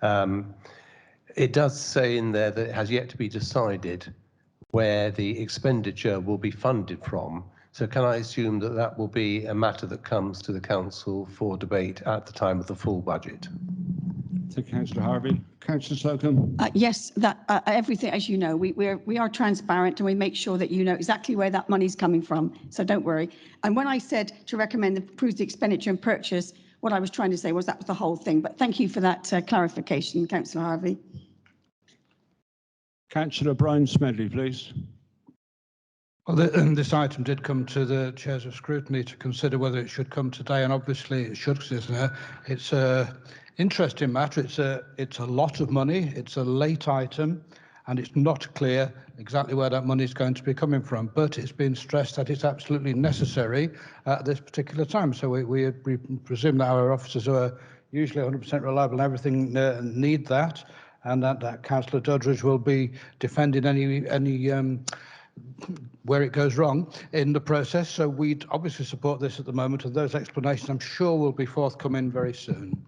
It does say in there that it has yet to be decided where the expenditure will be funded from. So can I assume that that will be a matter that comes to the council for debate at the time of the full budget? Thank you, Councillor Harvey. Councillor Slocum. Yes, that everything, as you know, we are transparent and we make sure that you know exactly where that money is coming from. So don't worry. And when I said to recommend approve the expenditure and purchase, what I was trying to say was that was the whole thing. But thank you for that clarification, Councillor Harvey. Councillor Brian Smedley, please. Well, this item did come to the chairs of scrutiny to consider whether it should come today, and obviously it should. It's a interesting matter. It's a lot of money. It's a late item, and it's not clear exactly where that money is going to be coming from. But it's been stressed that it's absolutely necessary at this particular time. So we presume that our officers who are usually 100% reliable and everything need that, and that Councillor Doddridge will be defending any where it goes wrong in the process. So we'd obviously support this at the moment, and those explanations I'm sure will be forthcoming very soon.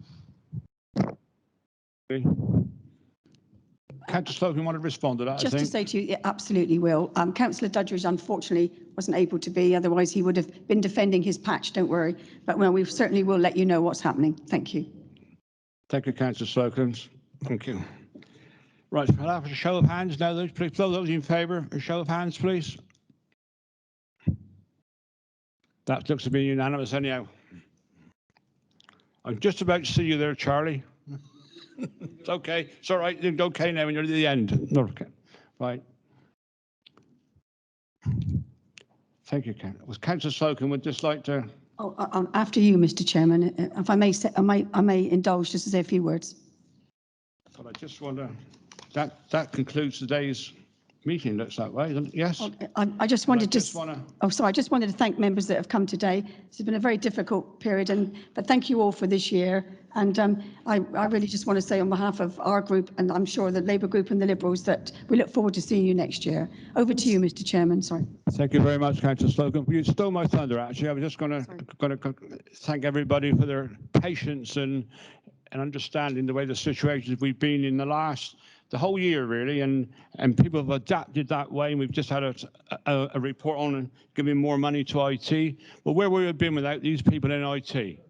Councillor Slocum want to respond to that, Just I to think. say to you, it absolutely will. Councillor Dudridge unfortunately wasn't able to be, otherwise he would have been defending his patch, don't worry. But well, we certainly will let you know what's happening. Thank you. Thank you, Councillor Slocum. Thank you. Right, I'll have a show of hands now. Please, those in favour, a show of hands, please. That looks to be unanimous anyhow. I'm just about to see you there, Charlie. It's okay. It's all right. It's okay now when you're at the end. No, okay. Right. Thank you, Ken. Was Councillor Slocum would just like to... Oh, after you, Mr. Chairman, if I may, I may indulge just to say a few words. But I just wonder, that concludes today's meeting, looks that way, doesn't it? Yes? I just wanted to... wanna... Oh, sorry, I just wanted to thank members that have come today. This has been a very difficult period, but thank you all for this year. And I really just want to say on behalf of our group, and I'm sure the Labour group and the Liberals, that we look forward to seeing you next year. Over to you, Mr. Chairman. Sorry. Thank you very much, Councillor Slocum. You stole my thunder, actually. I was just going to thank everybody for their patience and understanding the way the situations we've been in the whole year, really, and people have adapted that way. And we've just had a report on giving more money to IT. But where would we have been without these people in IT?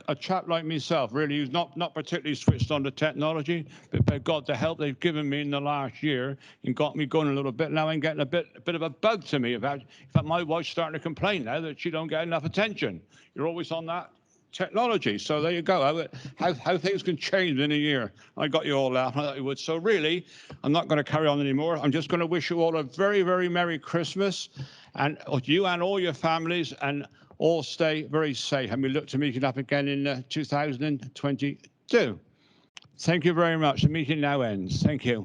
A chap like myself, really, who's not particularly switched on to technology, but by God, the help they've given me in the last year and got me going a little bit. Now I'm getting a bit of a bug to me about. In fact, my wife's starting to complain now that she don't get enough attention. You're always on that technology. So there you go. How things can change in a year. I got you all laughing. I thought you would. So really, I'm not going to carry on anymore. I'm just going to wish you all a very, very Merry Christmas, and you and all your families, and all stay very safe. And we look to meeting up again in 2022. Thank you very much. The meeting now ends. Thank you.